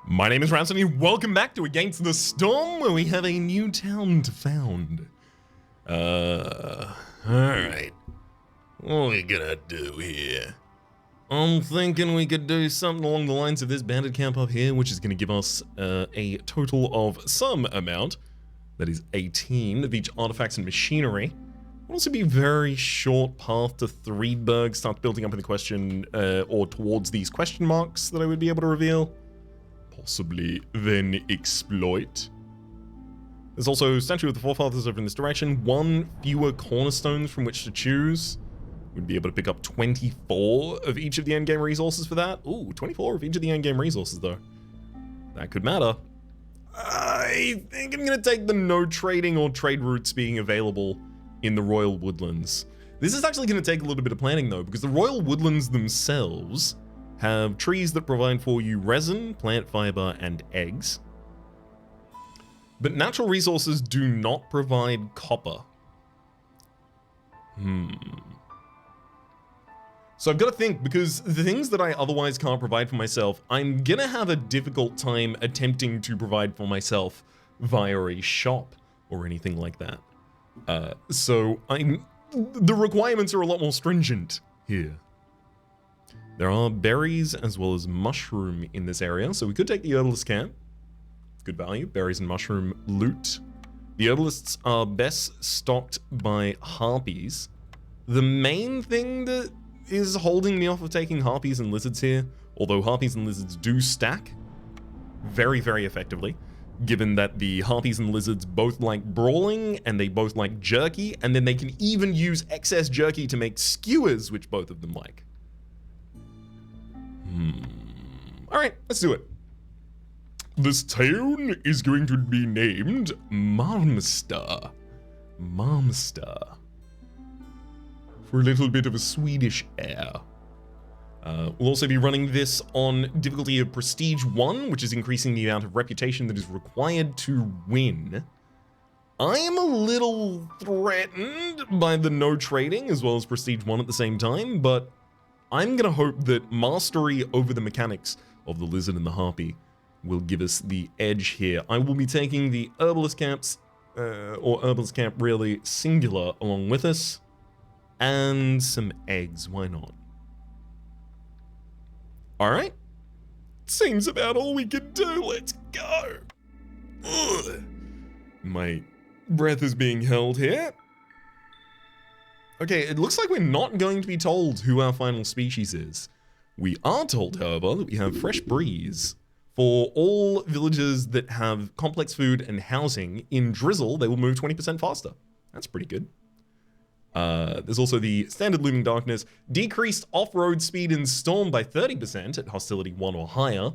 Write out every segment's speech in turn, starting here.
My name is Rhapsody. Welcome back to Against the Storm, where we have a new town to found. Alright. What are we gonna do here? I'm thinking we could do something along the lines of this bandit camp up here, which is gonna give us a total of some amount. That is 18 of each artifacts and machinery. It'll also be a very short path to Threedberg, start building up in the question, or towards these question marks that I would be able to reveal. Possibly then exploit. There's also Statue of the Forefathers over in this direction. One fewer cornerstones from which to choose. We'd be able to pick up 24 of each of the endgame resources for that. Ooh, 24 of each of the endgame resources though. That could matter. I think I'm gonna take the no trading or trade routes being available in the Royal Woodlands. This is actually gonna take a little bit of planning though, because the Royal Woodlands themselves have trees that provide for you resin, plant fiber, and eggs. But natural resources do not provide copper. So I've got to think, because the things that I otherwise can't provide for myself, I'm gonna have a difficult time attempting to provide for myself via a shop or anything like that. So the requirements are a lot more stringent here. There are berries as well as mushroom in this area, so we could take the herbalist camp. Good value, berries and mushroom loot. The herbalists are best stocked by harpies. The main thing that is holding me off of taking harpies and lizards here, although harpies and lizards do stack very, very effectively, given that the harpies and lizards both like brawling and they both like jerky, and then they can even use excess jerky to make skewers, which both of them like. Alright, let's do it. This town is going to be named Malmstad. Malmstad. For a little bit of a Swedish air. We'll also be running this on difficulty of Prestige 1, which is increasing the amount of reputation that is required to win. I am a little threatened by the no trading as well as Prestige 1 at the same time, but I'm gonna hope that mastery over the mechanics of the lizard and the harpy will give us the edge here. I will be taking the herbalist camps, or herbalist camp really singular along with us, and some eggs, why not? Alright, seems about all we can do, let's go! Ugh. My breath is being held here. Okay, it looks like we're not going to be told who our final species is. We are told, however, that we have fresh breeze. For all villagers that have complex food and housing, in drizzle, they will move 20% faster. That's pretty good. There's also the standard looming darkness, decreased off-road speed in storm by 30% at hostility 1 or higher.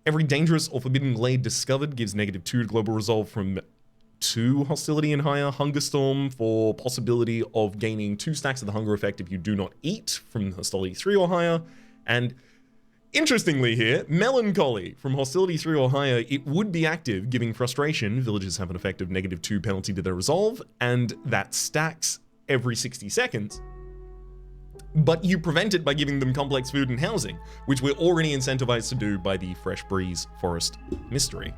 Every dangerous or forbidden glade discovered gives -2 to global resolve from 2 hostility and higher. Hunger storm for possibility of gaining 2 stacks of the hunger effect if you do not eat from hostility 3 or higher. And interestingly here, melancholy from hostility 3 or higher, it would be active, giving frustration. Villagers have an effect of -2 penalty to their resolve, and that stacks every 60 seconds. But you prevent it by giving them complex food and housing, which we're already incentivized to do by the Fresh Breeze Forest Mystery.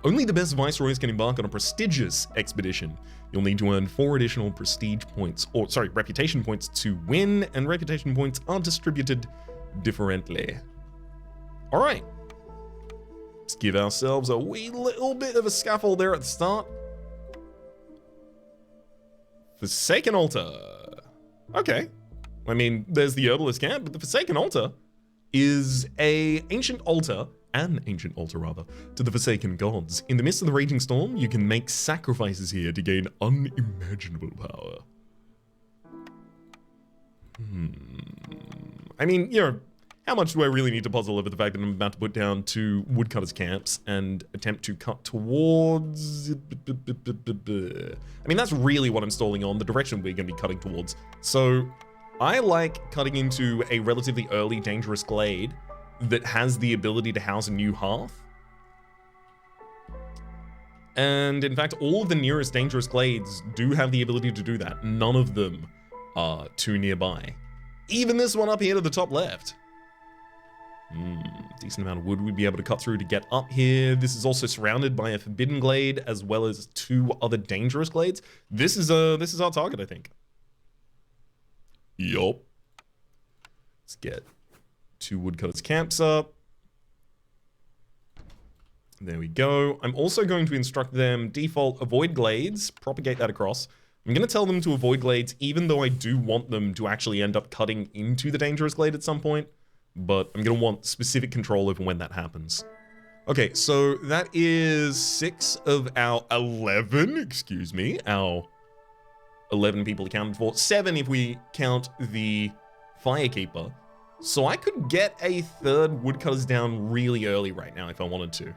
Only the best viceroys can embark on a prestigious expedition. You'll need to earn 4 additional prestige points, or sorry, reputation points to win, and reputation points are distributed differently. All right, let's give ourselves a wee little bit of a scaffold there at the start. Forsaken Altar. Okay, I mean, there's the herbalist camp, but the Forsaken Altar is an ancient altar rather, to the Forsaken Gods. In the midst of the raging storm, you can make sacrifices here to gain unimaginable power. I mean, you know, how much do I really need to puzzle over the fact that I'm about to put down 2 woodcutters' camps and attempt to cut towards... I mean, that's really what I'm stalling on, the direction we're going to be cutting towards. So, I like cutting into a relatively early dangerous glade that has the ability to house a new hearth. And in fact, all of the nearest dangerous glades do have the ability to do that. None of them are too nearby. Even this one up here to the top left. Decent amount of wood we'd be able to cut through to get up here. This is also surrounded by a forbidden glade as well as 2 other dangerous glades. This is our target, I think. Yup. Let's get 2 woodcutters camps up. There we go. I'm also going to instruct them default avoid glades, propagate that across. I'm going to tell them to avoid glades, even though I do want them to actually end up cutting into the dangerous glade at some point. But I'm going to want specific control over when that happens. Okay, so that is 6 of our 11, excuse me, our 11 people accounted for. 7 if we count the firekeeper. So I could get a 3rd woodcutters down really early right now if I wanted to.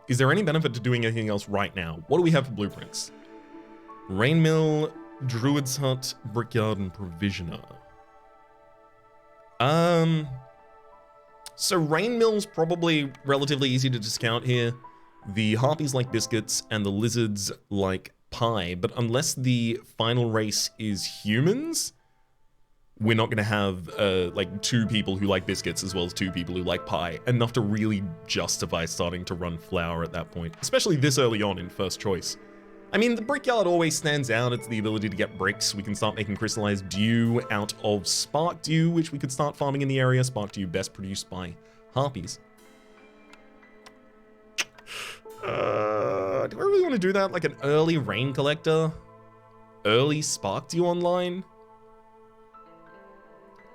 Is there any benefit to doing anything else right now? What do we have for blueprints? Rain mill, druid's hut, brickyard, and provisioner. So rain mill's probably relatively easy to discount here. The harpies like biscuits and the lizards like pie, but unless the final race is humans, we're not going to have like 2 people who like biscuits as well as 2 people who like pie, enough to really justify starting to run flour at that point, especially this early on in first choice. I mean, the brickyard always stands out. It's the ability to get bricks. We can start making crystallized dew out of spark dew, which we could start farming in the area. Spark dew best produced by harpies. Do I really want to do that? Like an early rain collector? Early spark dew online?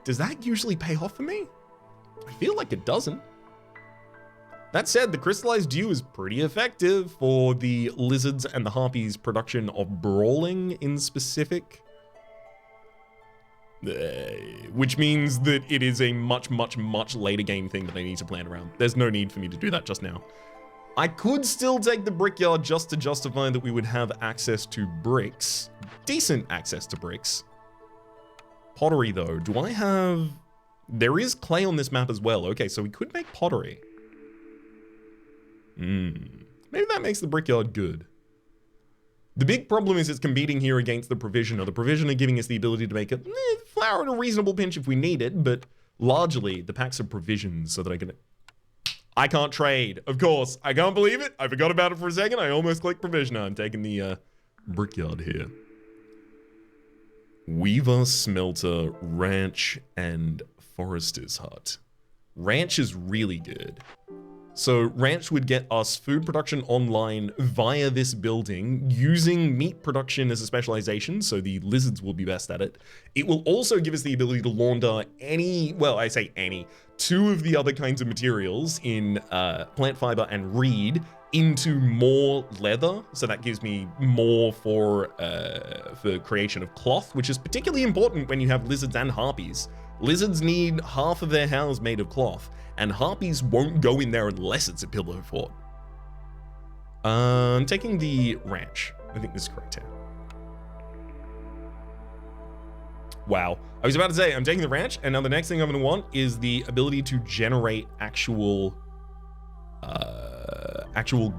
Does that usually pay off for me? I feel like it doesn't. That said, the crystallized dew is pretty effective for the lizards and the harpies' production of brawling in specific. Which means that it is a much, much, much later game thing that I need to plan around. There's no need for me to do that just now. I could still take the brickyard just to justify that we would have access to bricks. Decent access to bricks. Pottery, though. Do I have... There is clay on this map as well. Okay, so we could make pottery. Maybe that makes the brickyard good. The big problem is it's competing here against the provisioner. The provisioner giving us the ability to make it flour at a reasonable pinch if we need it, but largely the packs of provisions so that I can't trade. Of course, I can't believe it. I forgot about it for a second. I almost clicked provisioner. I'm taking the brickyard here. Weaver, smelter, ranch, and forester's hut. Ranch is really good. So ranch would get us food production online via this building using meat production as a specialization, so the lizards will be best at it. It will also give us the ability to launder any, well, I say any, 2 of the other kinds of materials in plant fiber and reed into more leather. So that gives me more for creation of cloth, which is particularly important when you have lizards and harpies. Lizards need half of their house made of cloth, and harpies won't go in there unless it's a pillow fort. I'm taking the ranch. I think this is correct here. Wow. I was about to say, I'm taking the ranch, and now the next thing I'm going to want is the ability to generate actual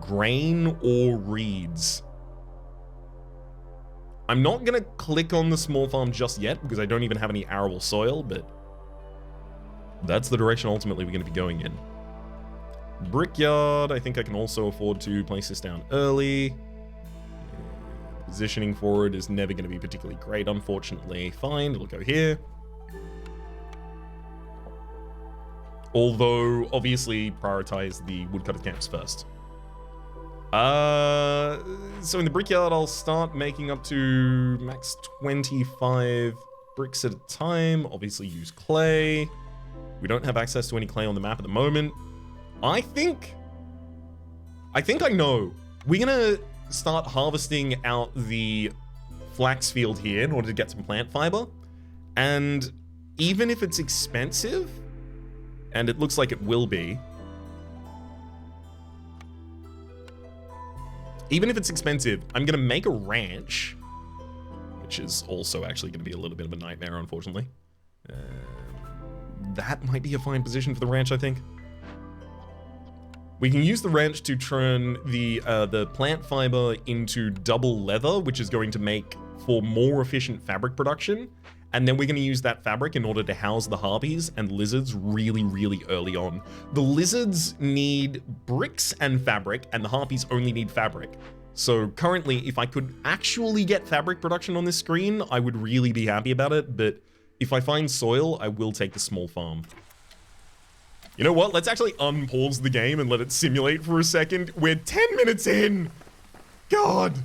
grain or reeds. I'm not going to click on the small farm just yet because I don't even have any arable soil, but that's the direction ultimately we're going to be going in. Brickyard, I think I can also afford to place this down early. Positioning forward is never going to be particularly great, unfortunately. Fine, it'll go here. Although, obviously, prioritize the woodcutter camps first. So in the brickyard, I'll start making up to max 25 bricks at a time. Obviously use clay. We don't have access to any clay on the map at the moment. I think I know. We're gonna start harvesting out the flax field here in order to get some plant fiber. And even if it's expensive, and it looks like it will be, even if it's expensive, I'm going to make a ranch, which is also actually going to be a little bit of a nightmare, unfortunately. That might be a fine position for the ranch, I think. We can use the ranch to turn the plant fiber into double leather, which is going to make for more efficient fabric production. And then we're going to use that fabric in order to house the harpies and lizards really, really early on. The lizards need bricks and fabric, and the harpies only need fabric. So currently, if I could actually get fabric production on this screen, I would really be happy about it. But if I find soil, I will take the small farm. You know what? Let's actually unpause the game and let it simulate for a second. We're 10 minutes in. God.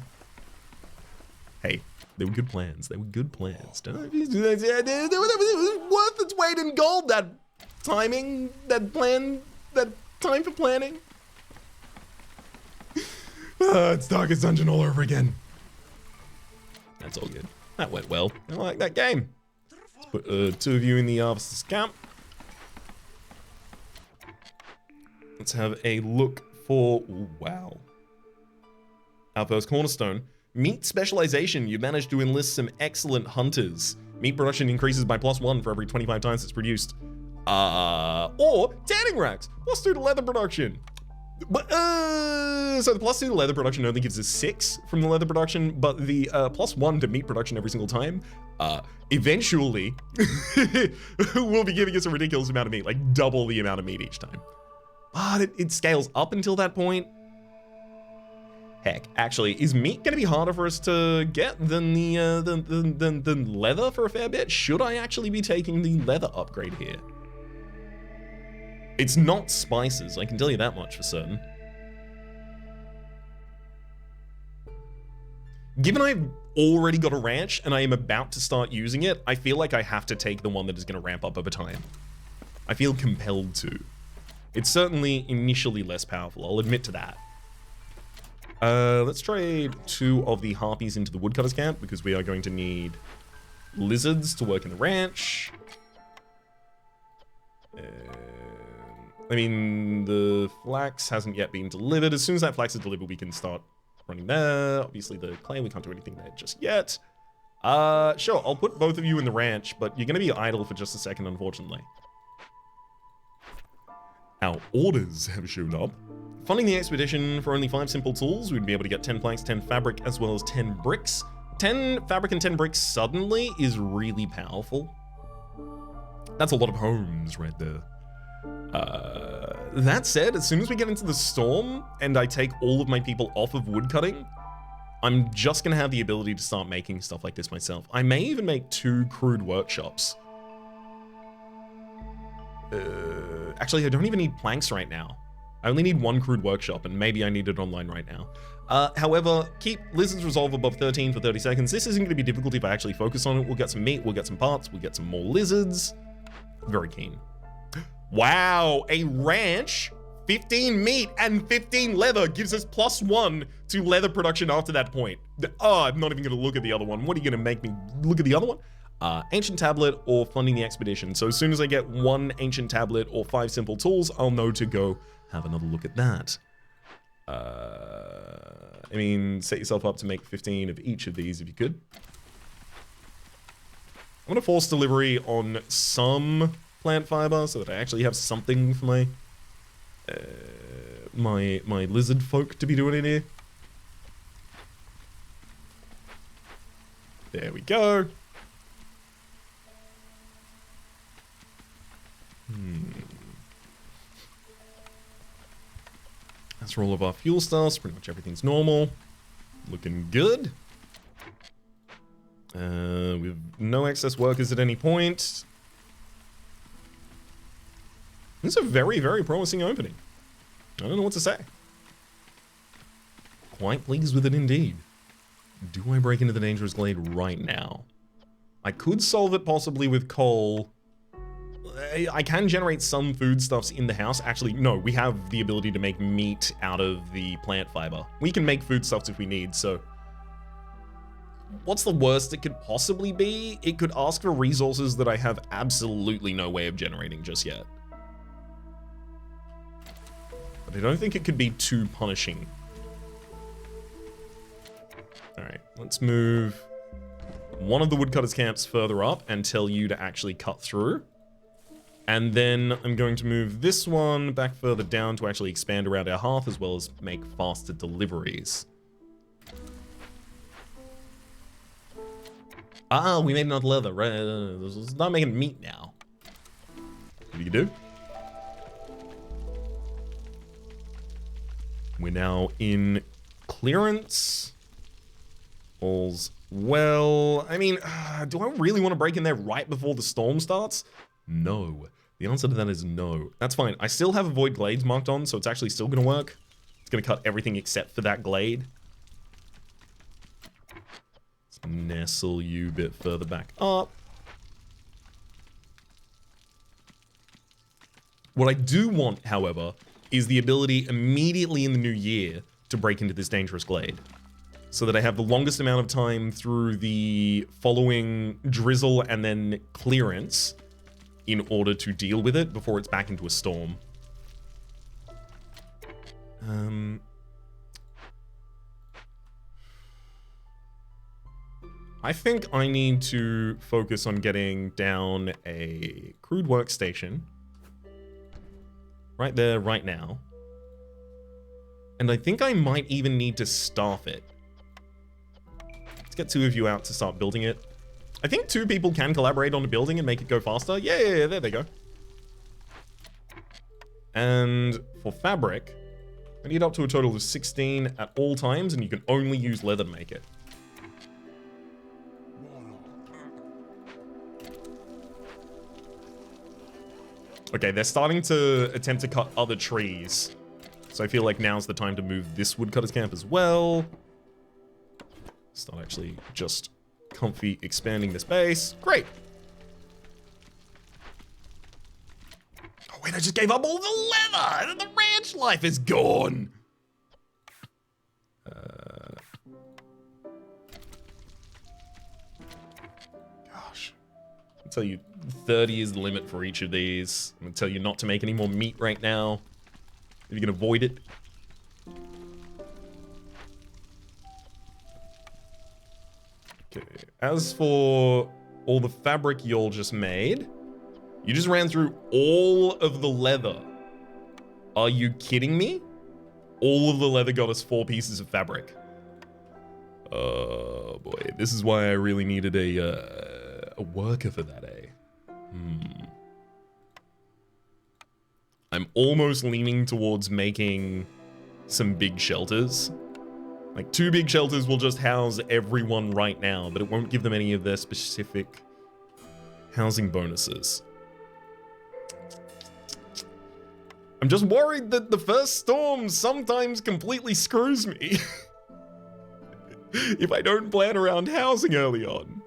Hey, they were good plans. They were good plans. It was worth its weight in gold, that timing, that plan, that time for planning. It's Darkest Dungeon all over again. That's all good. That went well. I like that game. Let's put 2 of you in the officer's camp. Let's have a look for, ooh, wow. Our first cornerstone. Meat specialization. You managed to enlist some excellent hunters. Meat production increases by +1 for every 25 times it's produced. Or tanning racks. +2 to leather production. But, so the +2 to leather production only gives us 6 from the leather production, but the +1 to meat production every single time, eventually will be giving us a ridiculous amount of meat, like double the amount of meat each time. But it scales up until that point. Heck, actually, is meat gonna be harder for us to get than than leather for a fair bit? Should I actually be taking the leather upgrade here? It's not spices, I can tell you that much for certain. Given I've already got a ranch and I am about to start using it, I feel like I have to take the one that is gonna ramp up over time. I feel compelled to. It's certainly initially less powerful, I'll admit to that. Let's trade 2 of the harpies into the woodcutter's camp because we are going to need lizards to work in the ranch. I mean, the flax hasn't yet been delivered. As soon as that flax is delivered, we can start running there. Obviously, the clay, we can't do anything there just yet. Sure, I'll put both of you in the ranch, but you're going to be idle for just a second, unfortunately. Our orders have shown up. Funding the expedition for only 5 simple tools, we'd be able to get 10 planks, 10 fabric, as well as 10 bricks. 10 fabric and 10 bricks suddenly is really powerful. That's a lot of homes right there. That said, as soon as we get into the storm and I take all of my people off of woodcutting, I'm just gonna have the ability to start making stuff like this myself. I may even make 2 crude workshops. Actually, I don't even need planks right now. I only need 1 crude workshop, and maybe I need it online right now. However, keep lizards resolve above 13 for 30 seconds. This isn't going to be difficult if I actually focus on it. We'll get some meat, we'll get some parts, we'll get some more lizards. Very keen. Wow, a ranch, 15 meat and 15 leather gives us +1 to leather production after that point. Oh, I'm not even going to look at the other one. What are you going to make me look at the other one? Ancient tablet or funding the expedition. So as soon as I get 1 ancient tablet or 5 simple tools, I'll know to go have another look at that. I mean, set yourself up to make 15 of each of these if you could. I'm gonna force delivery on some plant fiber so that I actually have something for my my lizard folk to be doing in here. There we go. That's for all of our fuel stuffs. Pretty much everything's normal. Looking good. With no excess workers at any point. This is a very, very promising opening. I don't know what to say. Quite pleased with it indeed. Do I break into the dangerous glade right now? I could solve it possibly with coal. I can generate some foodstuffs in the house. Actually, no, we have the ability to make meat out of the plant fiber. We can make foodstuffs if we need, so... What's the worst it could possibly be? It could ask for resources that I have absolutely no way of generating just yet. But I don't think it could be too punishing. Alright, let's move one of the woodcutters' camps further up and tell you to actually cut through. And then I'm going to move this one back further down to actually expand around our hearth as well as make faster deliveries. Ah, we made another leather. Right? Let's not making meat now. What do you do? We're now in clearance. All's well. I mean, do I really want to break in there right before the storm starts? No. The answer to that is no. That's fine. I still have avoid glades marked on, so it's actually still going to work. It's going to cut everything except for that glade. Let's nestle you a bit further back up. What I do want, however, is the ability immediately in the new year to break into this dangerous glade, so that I have the longest amount of time through the following drizzle and then clearance in order to deal with it before it's back into a storm. I think I need to focus on getting down a crude workstation right there, right now. And I think I might even need to staff it. Let's get 2 of you out to start building it. I think 2 people can collaborate on a building and make it go faster. Yeah, there they go. And for fabric, I need up to a total of 16 at all times, and you can only use leather to make it. Okay, they're starting to attempt to cut other trees. So I feel like now's the time to move this woodcutter's camp as well. Start actually just comfy expanding this base. Great. Oh wait, I just gave up all the leather! The ranch life is gone! Gosh. I'll tell you, 30 is the limit for each of these. I'm gonna tell you not to make any more meat right now, if you can avoid it. Okay, as for all the fabric y'all just made, you just ran through all of the leather. Are you kidding me? All of the leather got us 4 pieces of fabric. Oh boy, this is why I really needed a worker for that, eh? I'm almost leaning towards making some big shelters. Like 2 big shelters will just house everyone right now, but it won't give them any of their specific housing bonuses. I'm just worried that the first storm sometimes completely screws me. If I don't plan around housing early on.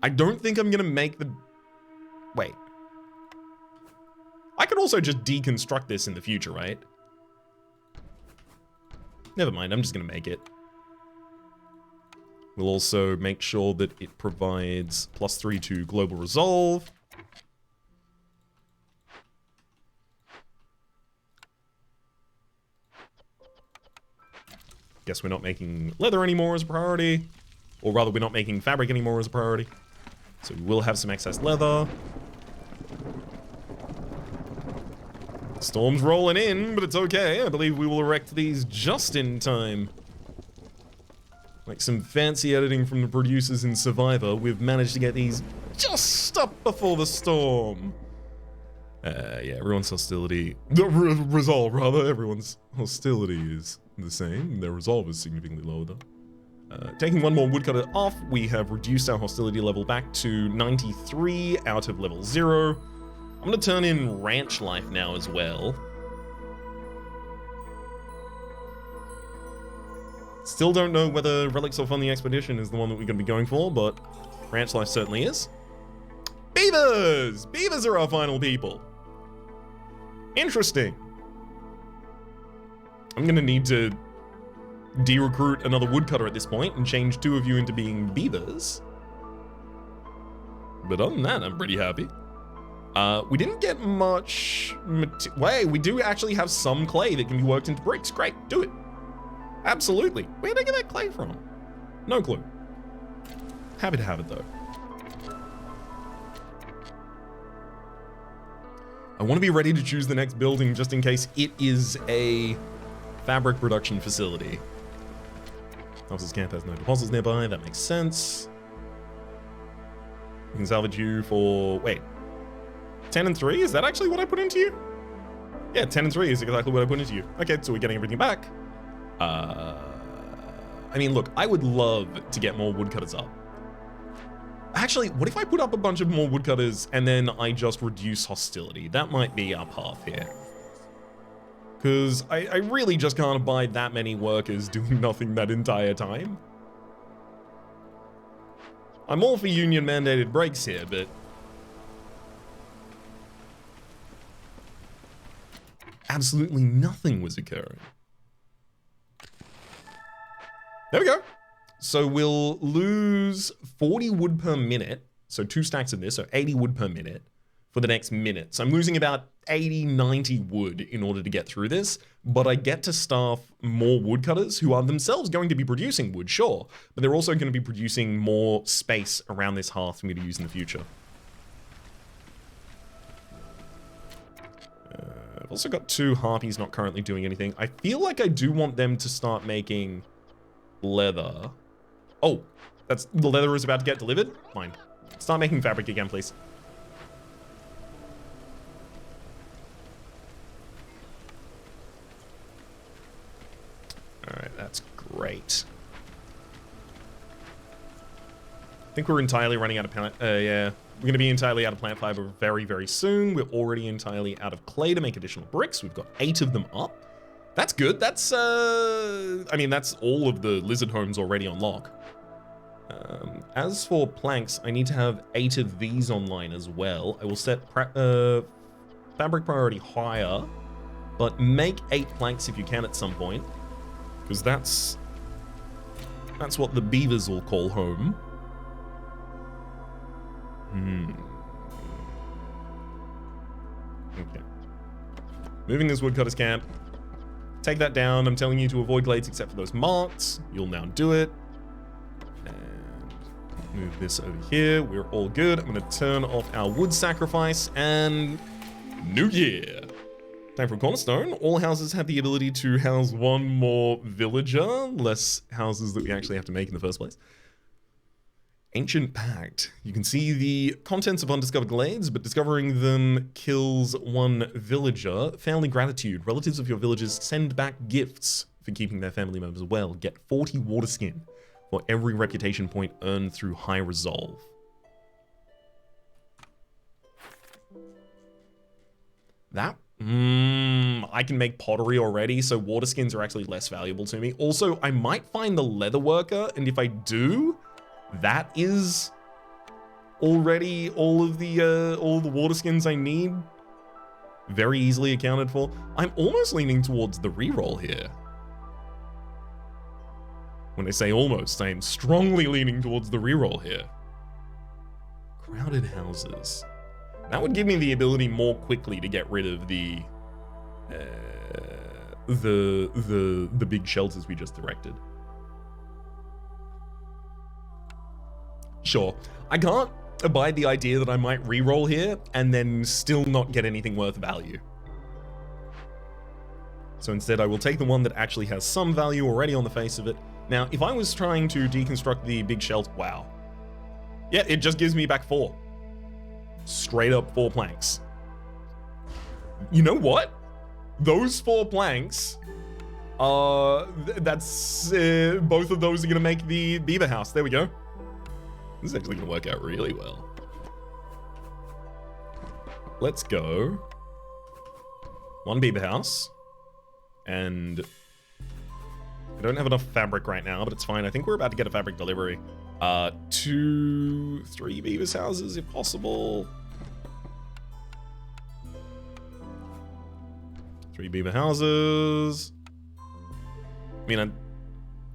I don't think I'm gonna make the... Wait. I could also just deconstruct this in the future, right? Never mind, I'm just gonna make it. We'll also make sure that it provides +3 to global resolve. Guess we're not making leather anymore as a priority. Or rather, we're not making fabric anymore as a priority. So we will have some excess leather. Storm's rolling in, but it's okay. I believe we will erect these just in time. Like some fancy editing from the producers in Survivor, we've managed to get these just up before the storm. Yeah, everyone's hostility... resolve, rather. Everyone's hostility is the same. Their resolve is significantly lower, though. Taking 1 more woodcutter off, we have reduced our hostility level back to 93 out of level 0. I'm gonna turn in ranch life now as well. Still don't know whether Relics of Fun the Expedition is the one that we're gonna be going for, but ranch life certainly is. Beavers! Beavers are our final people. Interesting. I'm gonna need to de-recruit another woodcutter at this point and change 2 of you into being beavers. But other than that, I'm pretty happy. We didn't get much... Wait, we do actually have some clay that can be worked into bricks. Great, do it. Absolutely. Where'd I get that clay from? No clue. Happy to have it, though. I want to be ready to choose the next building just in case it is a fabric production facility. Officer's camp has no deposits nearby. That makes sense. We can salvage you for, wait, 10 and 3? Is that actually what I put into you? Yeah, 10 and 3 is exactly what I put into you. Okay, so we're getting everything back. I mean, look, I would love to get more woodcutters up. Actually, what if I put up a bunch of more woodcutters and then I just reduce hostility? That might be our path here. Because I really just can't abide that many workers doing nothing that entire time. I'm all for union mandated breaks here, but absolutely nothing was occurring. There we go. So we'll lose 40 wood per minute. So 2 stacks of this, so 80 wood per minute for the next minute. So I'm losing about 80, 90 wood in order to get through this, but I get to staff more woodcutters who are themselves going to be producing wood, sure, but they're also going to be producing more space around this hearth for me to use in the future. I've also got 2 harpies not currently doing anything. I feel like I do want them to start making leather. Oh, that's the leather is about to get delivered? Fine. Start making fabric again, please. Alright, that's great. I think we're entirely running out of plant. Yeah. We're going to be entirely out of plant fiber very, very soon. We're already entirely out of clay to make additional bricks. We've got 8 of them up. That's good. That's, I mean, that's all of the lizard homes already on lock. As for planks, I need to have 8 of these online as well. I will set fabric priority higher, but make 8 planks if you can at some point, because that's what the beavers will call home. Okay. Moving this woodcutter's camp. Take that down. I'm telling you to avoid glades except for those marks. You'll now do it. And move this over here. We're all good. I'm going to turn off our wood sacrifice and New Year. Time for a cornerstone. All houses have the ability to house 1 more villager. Less houses that we actually have to make in the first place. Ancient Pact. You can see the contents of undiscovered glades, but discovering them kills 1 villager. Family gratitude. Relatives of your villagers send back gifts for keeping their family members well. Get 40 water skin for every reputation point earned through high resolve. That? I can make pottery already, so water skins are actually less valuable to me. Also, I might find the leather worker, and if I do, that is already all the water skins I need. Very easily accounted for. I'm almost leaning towards the reroll here. When I say almost, I am strongly leaning towards the reroll here. Crowded houses. That would give me the ability more quickly to get rid of the big shelters we just directed. Sure, I can't abide the idea that I might reroll here and then still not get anything worth value. So instead I will take the one that actually has some value already on the face of it. Now, if I was trying to deconstruct the big shelter, wow. Yeah, it just gives me back 4. Straight up 4 planks. You know what? Those 4 planks are, that's, both of those are gonna make the beaver house. There we go. This is actually gonna work out really well. Let's go. 1 beaver house. And I don't have enough fabric right now, but it's fine. I think we're about to get a fabric delivery. 2, 3 beavers houses if possible. 3 beaver houses. I mean,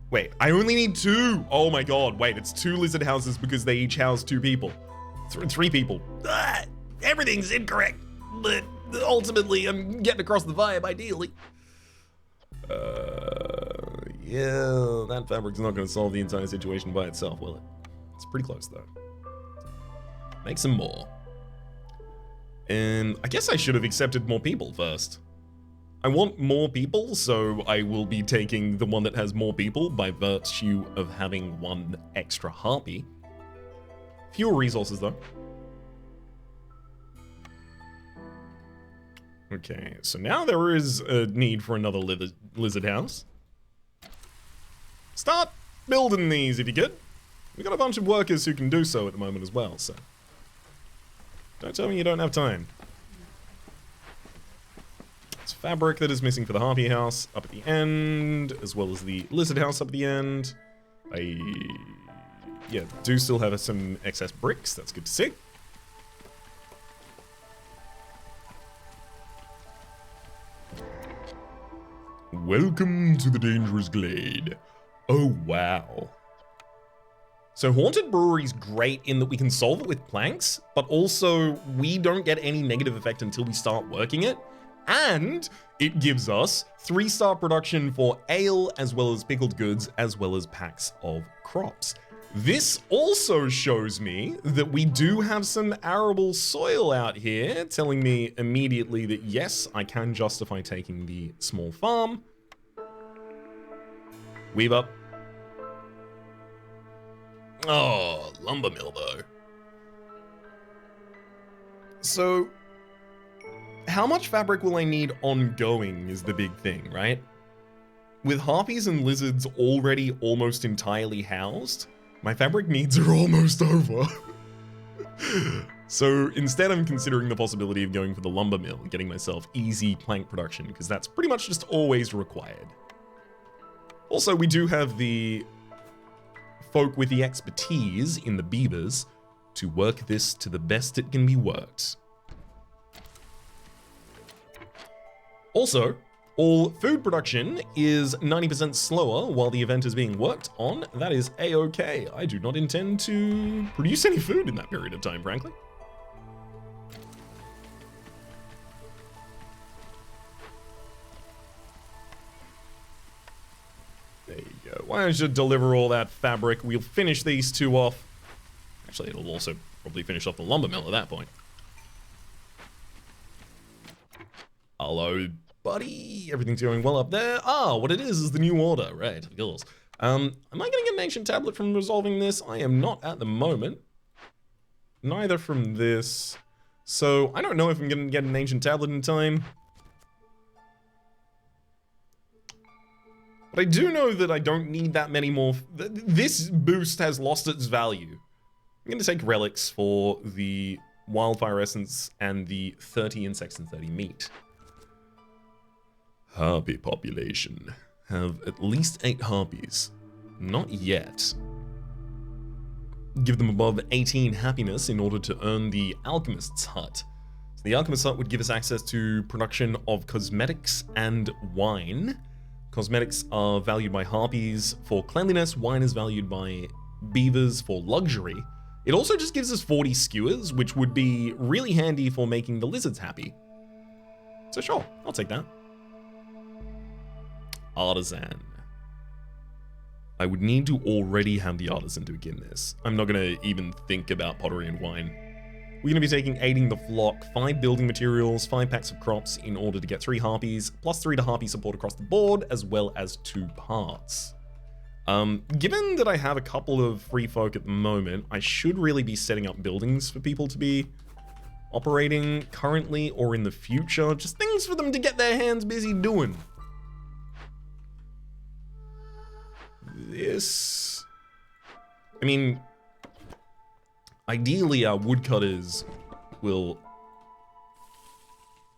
wait, I only need 2. Oh my god, wait, it's 2 lizard houses because they each house 2 people. 3 people. Everything's incorrect, but ultimately I'm getting across the vibe, ideally. Yeah, that fabric's not going to solve the entire situation by itself, will it? It's pretty close, though. Make some more. And I guess I should have accepted more people first. I want more people, so I will be taking the one that has more people by virtue of having 1 extra harpy. Fewer resources, though. Okay, so now there is a need for another lizard house. Start building these if you could. We've got a bunch of workers who can do so at the moment as well, so don't tell me you don't have time. It's fabric that is missing for the harpy house up at the end, as well as the lizard house up at the end. I do still have some excess bricks. That's good to see. Welcome to the dangerous glade. Oh, wow. So Haunted Brewery's great in that we can solve it with planks, but also we don't get any negative effect until we start working it. And it gives us 3-star production for ale, as well as pickled goods, as well as packs of crops. This also shows me that we do have some arable soil out here, telling me immediately that yes, I can justify taking the small farm. Weave up. Oh, lumber mill though. So, how much fabric will I need ongoing is the big thing, right? With harpies and lizards already almost entirely housed, my fabric needs are almost over. So instead I'm considering the possibility of going for the lumber mill and getting myself easy plank production, because that's pretty much just always required. Also, we do have the folk with the expertise in the beavers to work this to the best it can be worked. Also, all food production is 90% slower while the event is being worked on. That is a-okay. I do not intend to produce any food in that period of time, frankly. There you go. Why don't you deliver all that fabric? We'll finish these two off. Actually, it'll also probably finish off the lumber mill at that point. Hello, buddy. Everything's going well up there. Ah, what it is the new order. Right, of course. Am I going to get an ancient tablet from resolving this? I am not at the moment. Neither from this. So, I don't know if I'm going to get an ancient tablet in time. But I do know that I don't need that many more. This boost has lost its value. I'm going to take relics for the wildfire essence and the 30 insects and 30 meat. Harpy population. Have at least 8 harpies. Not yet. Give them above 18 happiness in order to earn the alchemist's hut. So the alchemist's hut would give us access to production of cosmetics and wine. Cosmetics are valued by harpies for cleanliness. Wine is valued by beavers for luxury. It also just gives us 40 skewers, which would be really handy for making the lizards happy. So sure, I'll take that. Artisan. I would need to already have the artisan to begin this. I'm not going to even think about pottery and wine. We're going to be taking aiding the flock, 5 building materials, 5 packs of crops in order to get 3 harpies, plus 3 to harpy support across the board, as well as 2 parts. Given that I have a couple of free folk at the moment, I should really be setting up buildings for people to be operating currently or in the future. Just things for them to get their hands busy doing. This... I mean... Ideally, our woodcutters will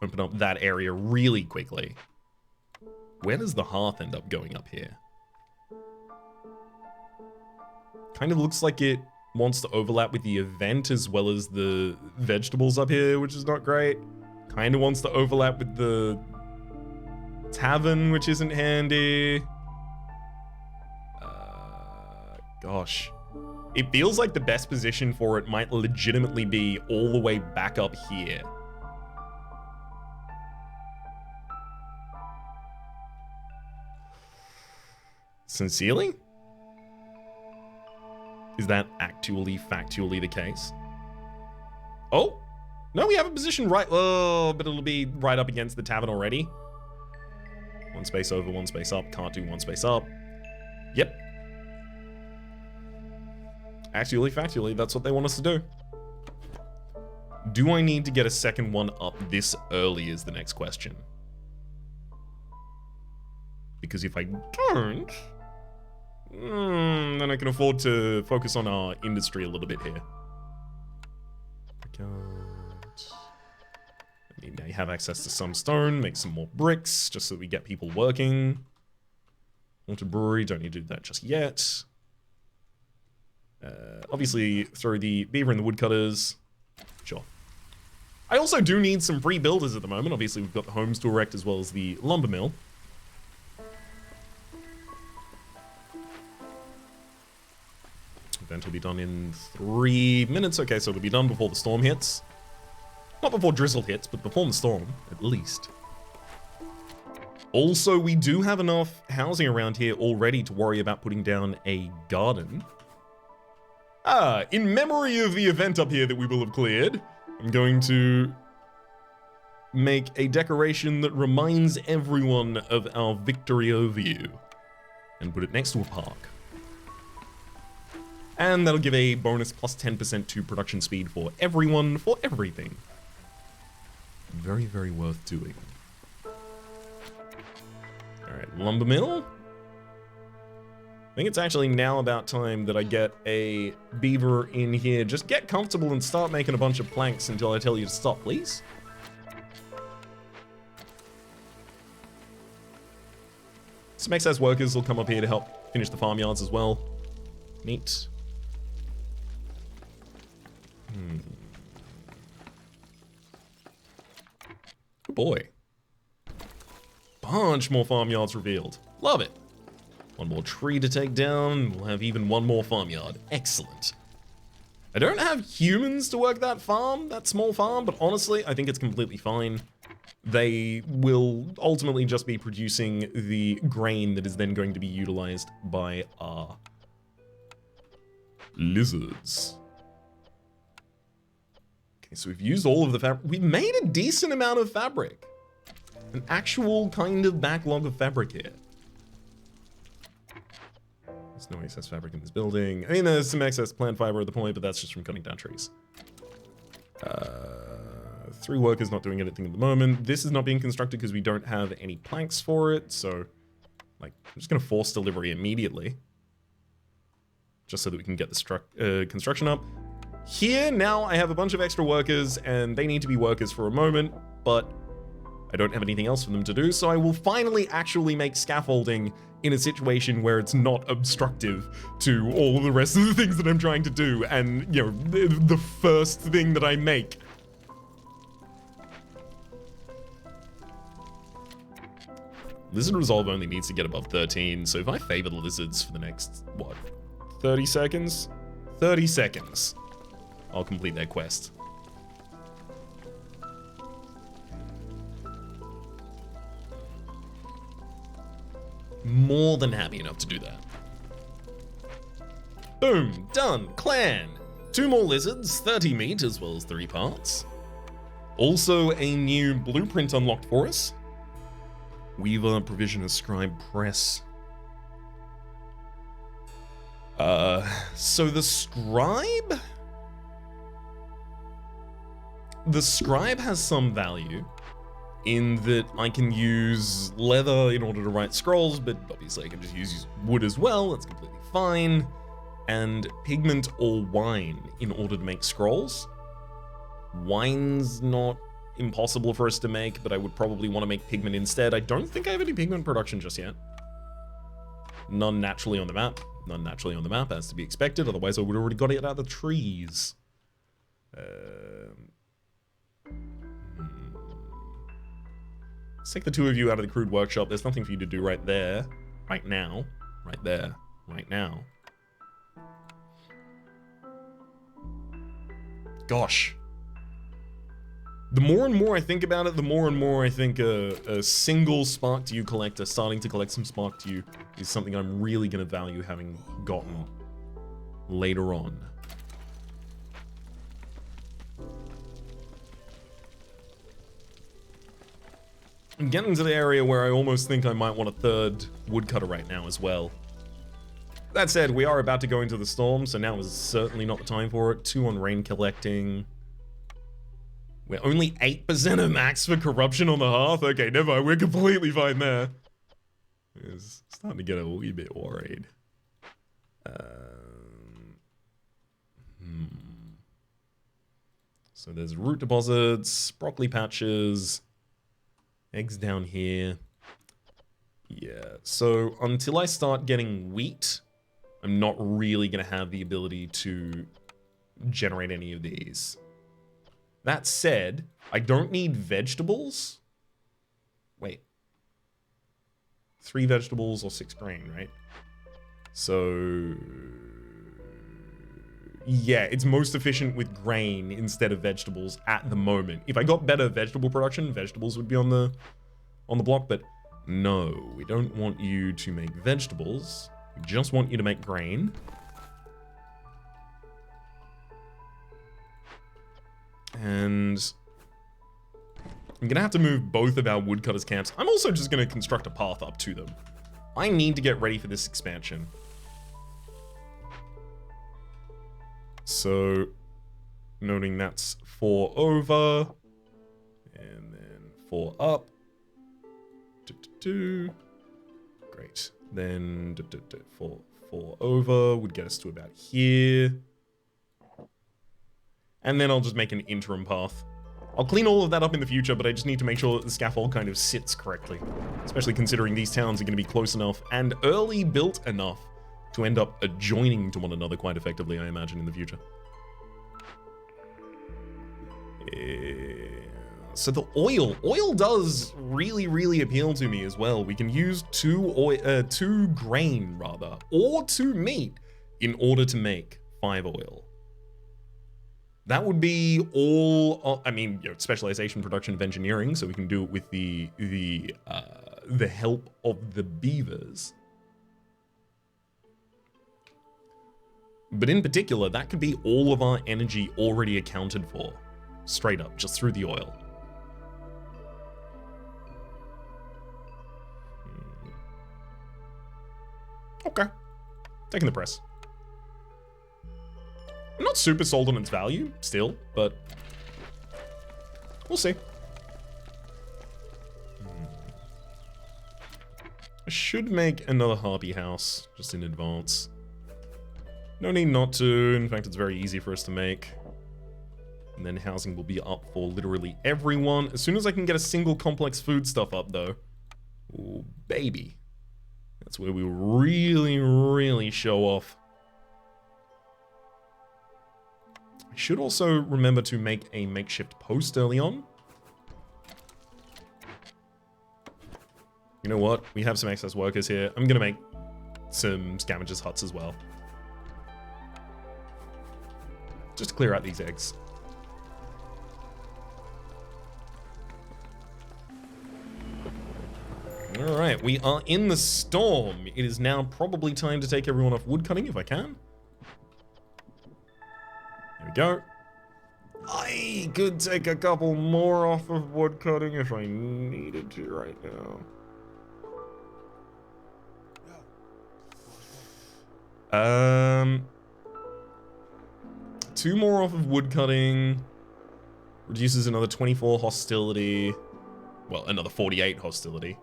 open up that area really quickly. Where does the hearth end up going up here? Kind of looks like it wants to overlap with the event as well as the vegetables up here, which is not great. Kind of wants to overlap with the tavern, which isn't handy. Gosh. It feels like the best position for it might legitimately be all the way back up here. Sincerely? Is that actually factually the case? Oh, no, we have a position right. Oh, but it'll be right up against the tavern already. 1 space over, 1 space up. Can't do 1 space up. Yep. Actually, factually, that's what they want us to do. Do I need to get a second one up this early is the next question. Because if I don't, then I can afford to focus on our industry a little bit here. I mean, they have access to some stone, make some more bricks, just so we get people working. Haunted brewery, don't need to do that just yet. Obviously, throw the beaver and the woodcutters. Sure. I also do need some free builders at the moment. Obviously, we've got the homes to erect as well as the lumber mill. Event will be done in 3 minutes. Okay, so it'll be done before the storm hits. Not before drizzle hits, but before the storm, at least. Also, we do have enough housing around here already to worry about putting down a garden. In memory of the event up here that we will have cleared, I'm going to make a decoration that reminds everyone of our victory over you and put it next to a park. And that'll give a bonus plus 10% to production speed for everyone, for everything. Very, very worth doing. Alright, lumber mill. I think it's actually now about time that I get a beaver in here. Just get comfortable and start making a bunch of planks until I tell you to stop, please. Some excess workers will come up here to help finish the farmyards as well. Neat. Good boy. Bunch more farmyards revealed. Love it. One more tree to take down. We'll have even one more farmyard. Excellent. I don't have humans to work that farm, that small farm, but honestly, I think it's completely fine. They will ultimately just be producing the grain that is then going to be utilized by our lizards. Okay, so we've used all of the fabric. We've made a decent amount of fabric. An actual kind of backlog of fabric here. There's no excess fabric in this building. I mean, there's some excess plant fiber at the point, but that's just from cutting down trees. 3 workers not doing anything at the moment. This is not being constructed because we don't have any planks for it, so like, I'm just gonna force delivery immediately. Just so that we can get the construction up. Here, now I have a bunch of extra workers, and they need to be workers for a moment, but I don't have anything else for them to do, so I will finally actually make scaffolding in a situation where it's not obstructive to all the rest of the things that I'm trying to do, and, you know, the first thing that I make. Lizard Resolve only needs to get above 13, so if I favor the lizards for the next, what, 30 seconds? 30 seconds. I'll complete their quest. More than happy enough to do that. Boom, done, clan. 2 more lizards, 30 meat as well as 3 parts. Also a new blueprint unlocked for us. Weaver, Provisioner, Scribe, Press. So the Scribe? The Scribe has some value in that I can use leather in order to write scrolls, but obviously I can just use wood as well, that's completely fine. And pigment or wine in order to make scrolls. Wine's not impossible for us to make, but I would probably want to make pigment instead. I don't think I have any pigment production just yet. None naturally on the map. None naturally on the map, as to be expected, otherwise I would have already got it out of the trees. Let's take the 2 of you out of the crude workshop. There's nothing for you to do right there. Right now. Right there. Right now. Gosh. The more and more I think about it, the more and more I think a single Spark to You collector starting to collect some Spark to You is something I'm really going to value having gotten later on. I'm getting to the area where I almost think I might want a 3rd woodcutter right now as well. That said, we are about to go into the storm, so now is certainly not the time for it. 2 on rain collecting. We're only 8% of max for corruption on the hearth. Okay, never mind. We're completely fine there. It's starting to get a wee bit worried. So there's root deposits, broccoli patches, eggs down here. Yeah, so until I start getting wheat, I'm not really going to have the ability to generate any of these. That said, I don't need vegetables. Wait. 3 vegetables or 6 grain, right? So... yeah, it's most efficient with grain instead of vegetables at the moment. If I got better vegetable production, vegetables would be on the block, but no, we don't want you to make vegetables. We just want you to make grain. And I'm gonna have to move both of our woodcutters camps. I'm also just gonna construct a path up to them. I need to get ready for this expansion. So, noting that's 4 over, and then 4 up. Great. Then 4 over would get us to about here. And then I'll just make an interim path. I'll clean all of that up in the future, but I just need to make sure that the scaffold kind of sits correctly. Especially considering these towns are going to be close enough and early built enough to end up adjoining to one another quite effectively, I imagine, in the future. So the oil does really appeal to me as well. We can use 2 grain rather, or 2 meat in order to make 5 oil. That would be all, I mean, you know, specialization, production of engineering, so we can do it with the help of the beavers. But in particular, that could be all of our energy already accounted for, straight up, just through the oil. Okay, taking the press. I'm not super sold on its value, still, but we'll see. I should make another harpy house, just in advance. No need not to, in fact it's very easy for us to make. And then housing will be up for literally everyone. As soon as I can get a single complex food stuff up though, ooh, baby. That's where we really show off. I should also remember to make a makeshift post early on. You know what? We have some excess workers here. I'm gonna make some scavengers huts as well. Just to clear out these eggs. Alright, we are in the storm. It is now probably time to take everyone off woodcutting if I can. There we go. I could take a couple more off of woodcutting if I needed to right now. 2 more off of woodcutting. Reduces another 24 hostility. Well, another 48 hostility.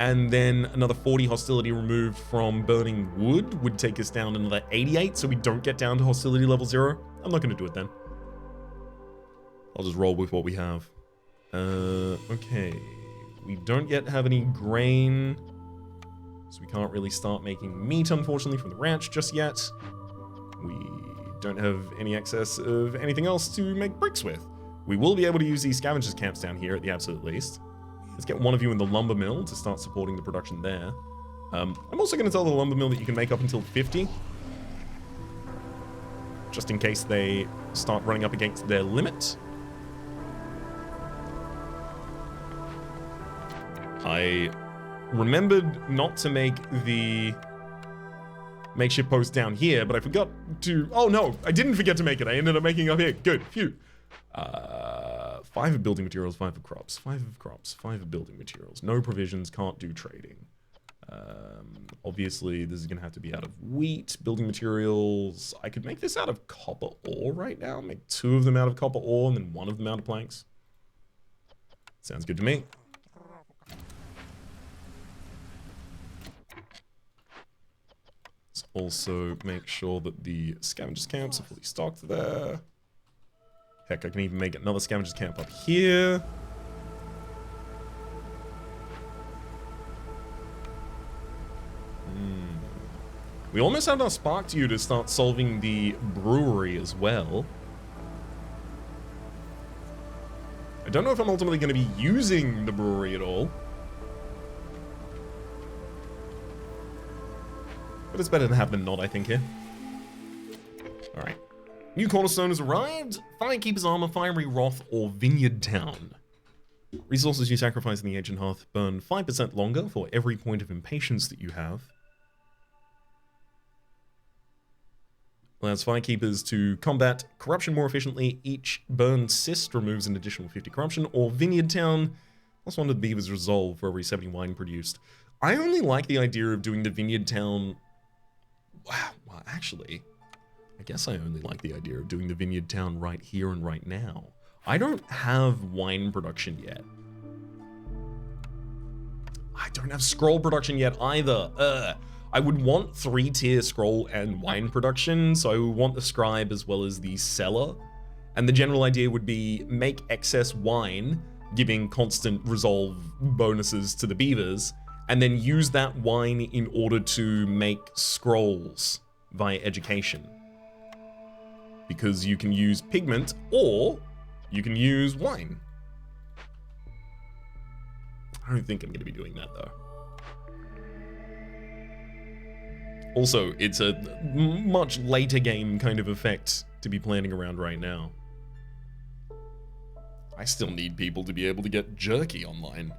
And then another 40 hostility removed from burning wood would take us down another 88, so we don't get down to hostility level 0. I'm not going to do it then. I'll just roll with what we have. Okay. We don't yet have any grain, so we can't really start making meat, unfortunately, from the ranch just yet. We don't have any excess of anything else to make bricks with. We will be able to use these scavengers camps down here at the absolute least. Let's get one of you in the lumber mill to start supporting the production there. I'm also going to tell the lumber mill that you can make up until 50. Just in case they start running up against their limit. I remembered not to make the makeshift post down here, but I forgot to... Oh no, I didn't forget to make it. I ended up making it up here. Good, phew. 5 of building materials, 5 of crops, 5 of crops, 5 of building materials. No provisions, can't do trading. Obviously, this is going to have to be out of wheat, building materials. I could make this out of copper ore right now. Make 2 of them out of copper ore and then 1 of them out of planks. Sounds good to me. Let's also make sure that the scavengers camps are fully stocked there. Heck, I can even make another scavengers camp up here. We almost had our spark to you to start solving the brewery as well. I don't know if I'm ultimately going to be using the brewery at all. But it's better to have than not, I think, here. Alright. New Cornerstone has arrived. Firekeeper's Armor, Fiery Wrath, or Vineyard Town. Resources you sacrifice in the Ancient Hearth burn 5% longer for every point of impatience that you have. Allows Firekeepers to combat corruption more efficiently. Each burn cyst removes an additional 50 corruption. Or Vineyard Town, +1 to the Beaver's Resolve for every 70 wine produced. I only like the idea of doing the Vineyard Town... Wow, well, actually, I guess I only like the idea of doing the Vineyard Town right here and right now. I don't have wine production yet. I don't have scroll production yet either. I would want 3-tier scroll and wine production, so I would want the scribe as well as the seller. And the general idea would be make excess wine, giving constant resolve bonuses to the beavers, and then use that wine in order to make scrolls via education. Because you can use pigment, or you can use wine. I don't think I'm going to be doing that, though. Also, it's a much later game kind of effect to be planning around right now. I still need people to be able to get jerky online.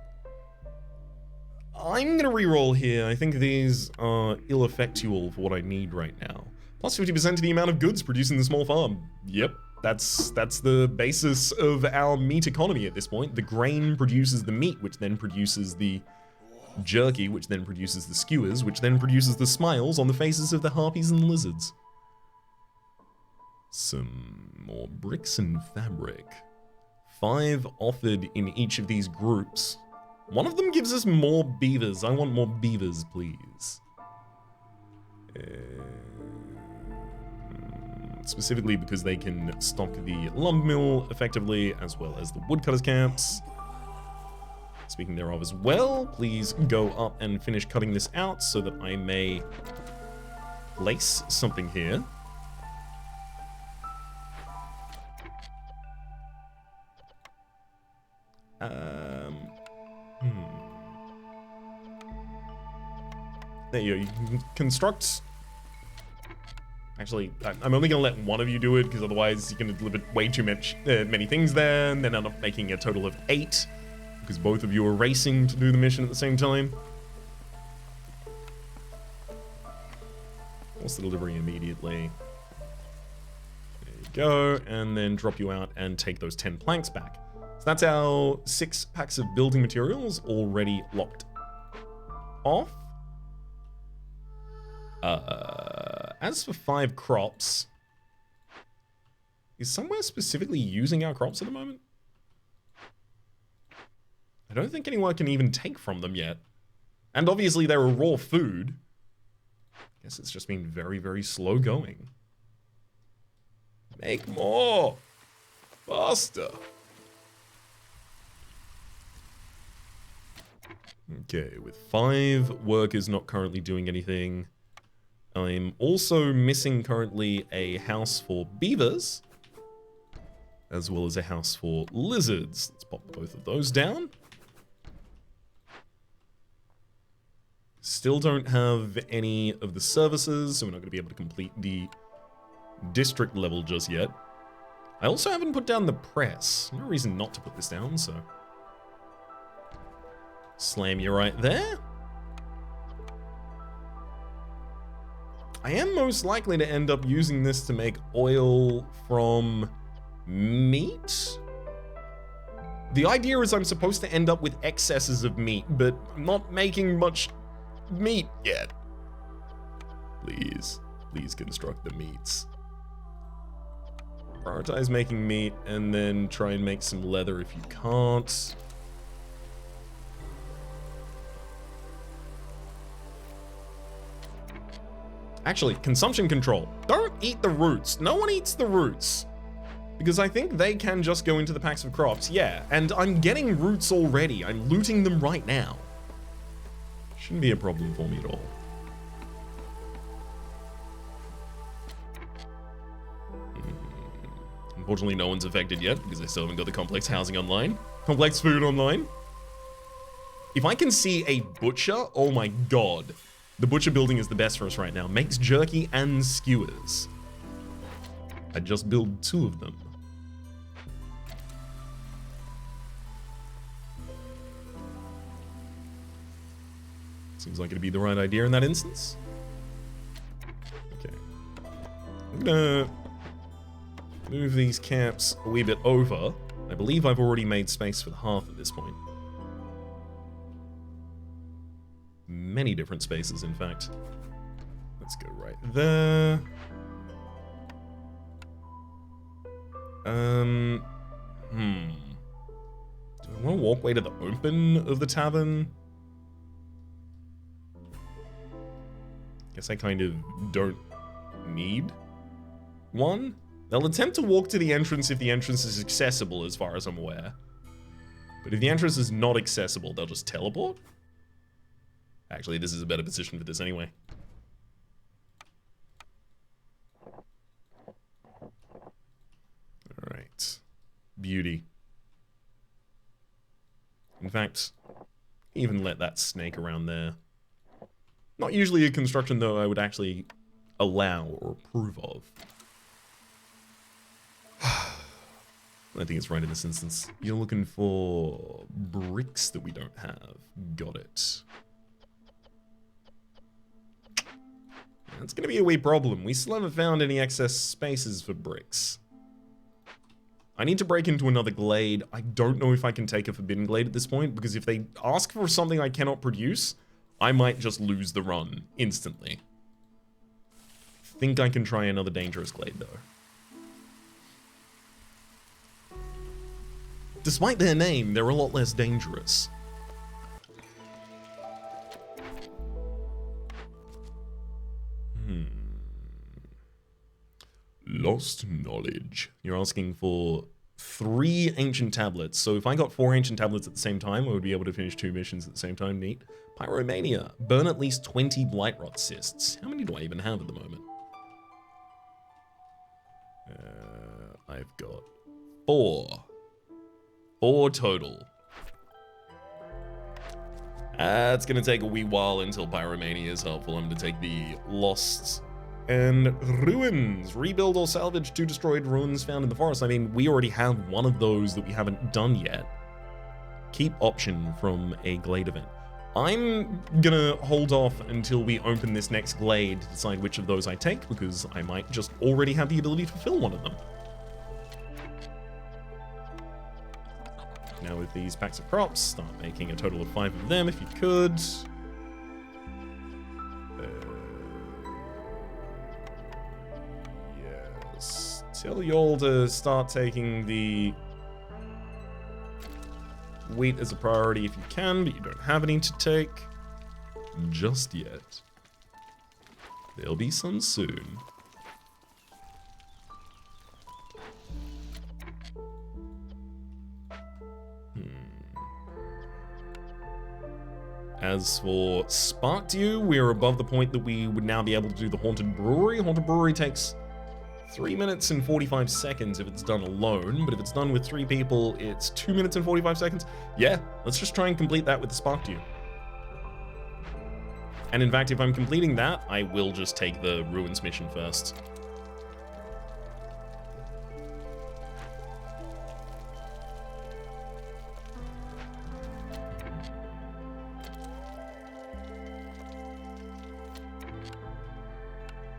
I'm gonna reroll here. I think these are ill-effectual for what I need right now. Plus 50% to the amount of goods produced in the small farm. Yep, that's the basis of our meat economy at this point. The grain produces the meat, which then produces the jerky, which then produces the skewers, which then produces the smiles on the faces of the harpies and lizards. Some more bricks and fabric. 5 offered in each of these groups. One of them gives us more beavers. I want more beavers, please. Specifically because they can stock the lumber mill effectively, as well as the woodcutters camps. Speaking thereof as well, please go up and finish cutting this out so that I may place something here. There you go, you can construct... Actually, I'm only going to let one of you do it, because otherwise you're going to deliver way too many things there, and then end up making a total of 8, because both of you are racing to do the mission at the same time. Force the delivery immediately. There you go, and then drop you out and take those 10 planks back. So that's our 6 packs of building materials already locked off. As for 5 crops, is somewhere specifically using our crops at the moment? I don't think anyone can even take from them yet. And obviously they're a raw food. Guess it's just been very, very slow going. Make more! Faster! Okay, with 5 workers not currently doing anything, I'm also missing currently a house for beavers, as well as a house for lizards. Let's pop both of those down. Still don't have any of the services, so we're not going to be able to complete the district level just yet. I also haven't put down the press. No reason not to put this down, so... Slam you right there. I am most likely to end up using this to make oil from meat. The idea is I'm supposed to end up with excesses of meat, but I'm not making much meat yet. Please, please construct the meats. Prioritize making meat and then try and make some leather if you can't. Actually, consumption control. Don't eat the roots. No one eats the roots. Because I think they can just go into the packs of crops. Yeah, and I'm getting roots already. I'm looting them right now. Shouldn't be a problem for me at all. Unfortunately, no one's affected yet because I still haven't got the complex housing online. Complex food online. If I can see a butcher, oh my god. The butcher building is the best for us right now. Makes jerky and skewers. I'd just build 2 of them. Seems like it'd be the right idea in that instance. Okay. I'm gonna move these camps a wee bit over. I believe I've already made space for the hearth at this point. Many different spaces, in fact. Let's go right there. Do I want to walk way to the open of the tavern? Guess I kind of don't need one. They'll attempt to walk to the entrance if the entrance is accessible, as far as I'm aware. But if the entrance is not accessible, they'll just teleport? Actually, this is a better position for this anyway. Alright. Beauty. In fact, even let that snake around there. Not usually a construction, though, I would actually allow or approve of. I think it's right in this instance. You're looking for bricks that we don't have. Got it. That's going to be a wee problem. We still haven't found any excess spaces for bricks. I need to break into another glade. I don't know if I can take a forbidden glade at this point, because if they ask for something I cannot produce, I might just lose the run instantly. Think I can try another dangerous glade, though. Despite their name, they're a lot less dangerous. Lost knowledge. You're asking for 3 ancient tablets. So if I got 4 ancient tablets at the same time, I would be able to finish 2 missions at the same time. Neat. Pyromania. Burn at least 20 blight rot cysts. How many do I even have at the moment? I've got 4. 4 total. It's gonna take a wee while until Pyromania is helpful. I'm gonna take the Lost and Ruins. Rebuild or salvage 2 destroyed ruins found in the forest. I mean, we already have one of those that we haven't done yet. Keep option from a glade event. I'm gonna hold off until we open this next glade to decide which of those I take, because I might just already have the ability to fulfill one of them. Now with these packs of crops, start making a total of 5 of them if you could. Yes. Tell y'all to start taking the wheat as a priority if you can, but you don't have any to take just yet. There'll be some soon. As for Spark Dew, we're above the point that we would now be able to do the Haunted Brewery. Haunted Brewery takes 3 minutes and 45 seconds if it's done alone, but if it's done with 3 people, it's 2 minutes and 45 seconds. Yeah, let's just try and complete that with the Spark Dew. And in fact, if I'm completing that, I will just take the Ruins mission first.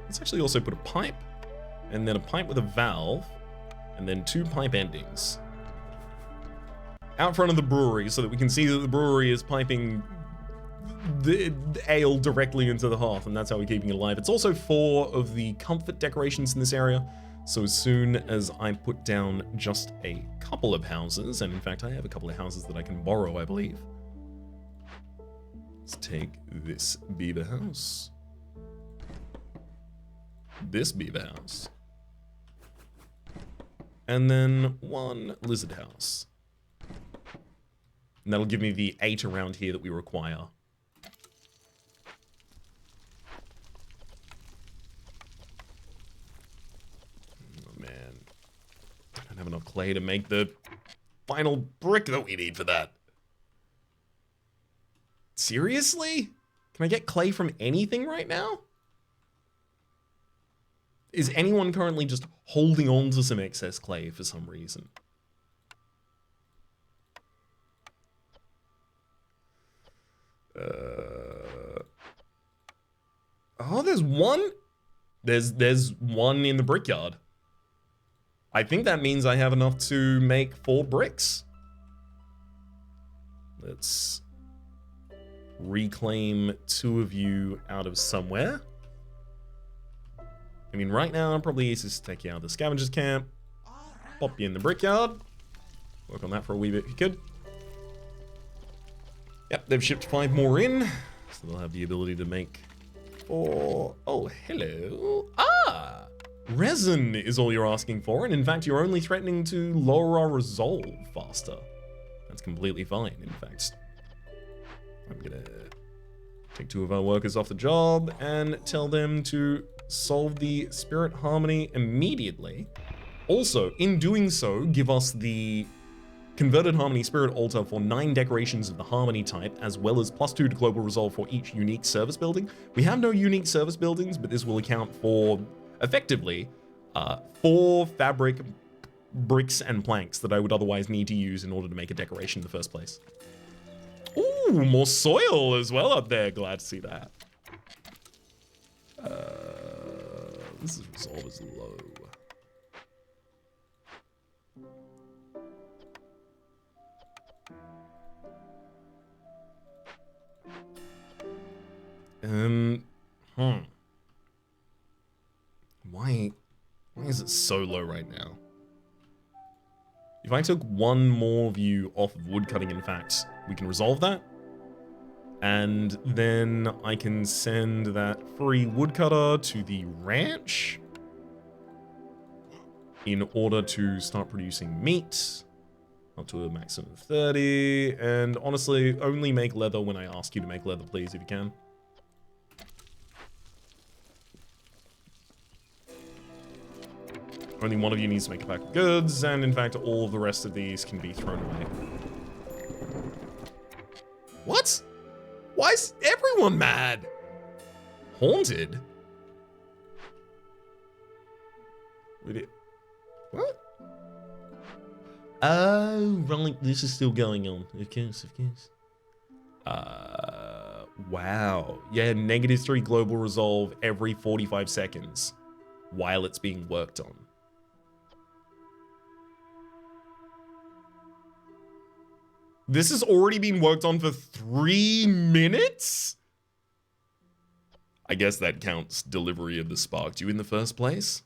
Let's actually also put a pipe, and then a pipe with a valve, and then 2 pipe endings out front of the brewery so that we can see that the brewery is piping the ale directly into the hearth, and that's how we're keeping it alive. It's also 4 of the comfort decorations in this area. So as soon as I put down just a couple of houses, and in fact I have a couple of houses that I can borrow, I believe. Let's take this beaver house. This beaver house. And then 1 lizard house. And that'll give me the 8 around here that we require. Oh man. I don't have enough clay to make the final brick that we need for that. Seriously? Can I get clay from anything right now? Is anyone currently just holding on to some excess clay for some reason? Oh, there's one? There's one in the brickyard. I think that means I have enough to make 4 bricks. Let's reclaim 2 of you out of somewhere. I mean, right now, probably easiest to take you out of the scavengers camp. Pop you in the brickyard. Work on that for a wee bit if you could. Yep, they've shipped 5 more in. So they'll have the ability to make 4. Oh, hello. Ah! Resin is all you're asking for, and in fact, you're only threatening to lower our resolve faster. That's completely fine, in fact. I'm gonna take 2 of our workers off the job and tell them to solve the spirit harmony immediately. Also, in doing so, give us the converted harmony spirit altar for 9 decorations of the harmony type, as well as +2 to global resolve for each unique service building. We have no unique service buildings, but this will account for, effectively, 4 fabric bricks and planks that I would otherwise need to use in order to make a decoration in the first place. Ooh, more soil as well up there. Glad to see that. This resolve is low. Why is it so low right now? If I took 1 more view off of woodcutting, in fact, we can resolve that. And then I can send that free woodcutter to the ranch in order to start producing meat up to a maximum of 30. And honestly, only make leather when I ask you to make leather, please, if you can. Only one of you needs to make a pack of goods, and in fact, all of the rest of these can be thrown away. What? Why is everyone mad? Haunted? What? Oh, right, this is still going on. Of course, of course. Wow. Yeah, -3 global resolve every 45 seconds while it's being worked on. This has already been worked on for 3 minutes? I guess that counts delivery of the spark due in the first place.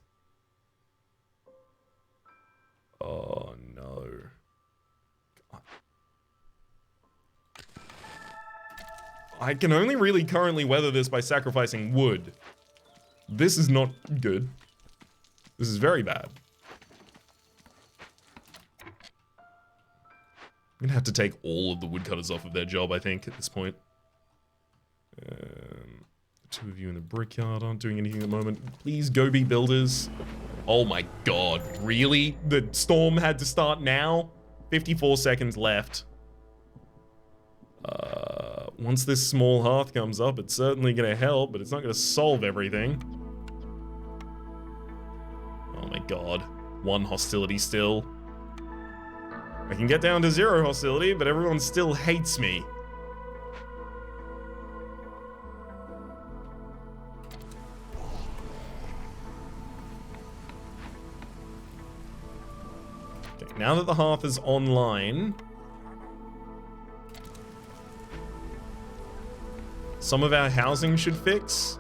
Oh no. I can only really currently weather this by sacrificing wood. This is not good. This is very bad. I'm gonna have to take all of the woodcutters off of their job, I think, at this point. The 2 of you in the brickyard aren't doing anything at the moment. Please go be builders. Oh my god, really? The storm had to start now? 54 seconds left. Once this small hearth comes up, it's certainly gonna help, but it's not gonna solve everything. Oh my god. 1 hostility still. I can get down to 0 hostility, but everyone still hates me. Okay, now that the hearth is online, some of our housing should fix.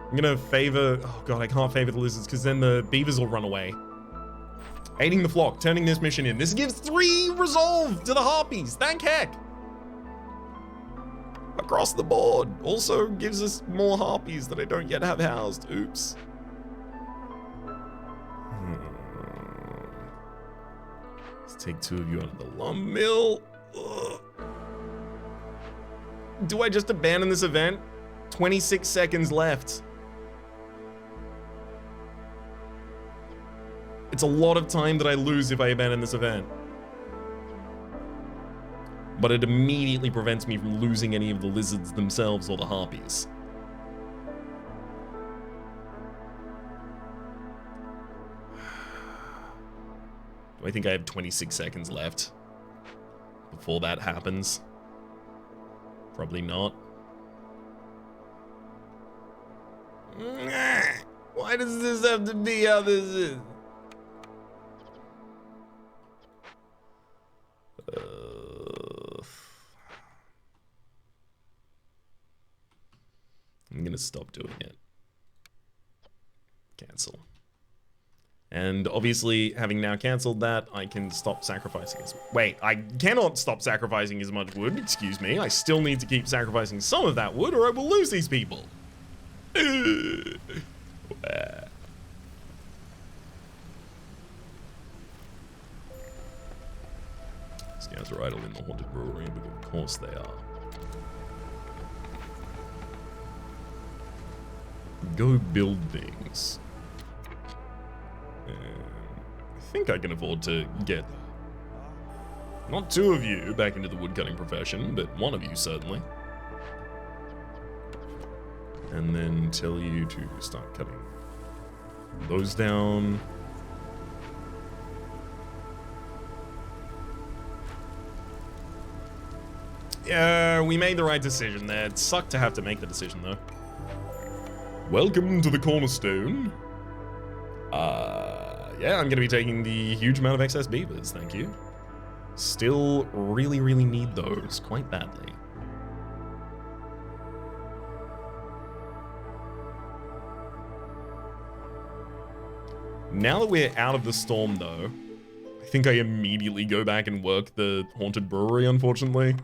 I'm gonna favor, oh god, I can't favor the lizards because then the beavers will run away. Aiding the flock, turning this mission in. This gives 3 resolve to the harpies, thank heck. Across the board. Also gives us more harpies that I don't yet have housed, oops. Let's take 2 of you out of the lumber mill. Ugh. Do I just abandon this event? 26 seconds left. It's a lot of time that I lose if I abandon this event. But it immediately prevents me from losing any of the lizards themselves or the harpies. Do I think I have 26 seconds left before that happens? Probably not. Why does this have to be how this is? I'm gonna stop doing it. Cancel. And obviously, having now cancelled that, I can stop sacrificing as wait, I cannot stop sacrificing as much wood, excuse me. I still need to keep sacrificing some of that wood or I will lose these people. These guys are idle in the haunted brewery, but of course they are. Go build things. I think I can afford to get not 2 of you back into the woodcutting profession, but 1 of you certainly. And then tell you to start cutting those down. Yeah, we made the right decision there. It sucked to have to make the decision though. Welcome to the Cornerstone. Yeah, I'm gonna be taking the huge amount of excess beavers, thank you. Still really, really need those quite badly. Now that we're out of the storm though, I think I immediately go back and work the haunted brewery, unfortunately.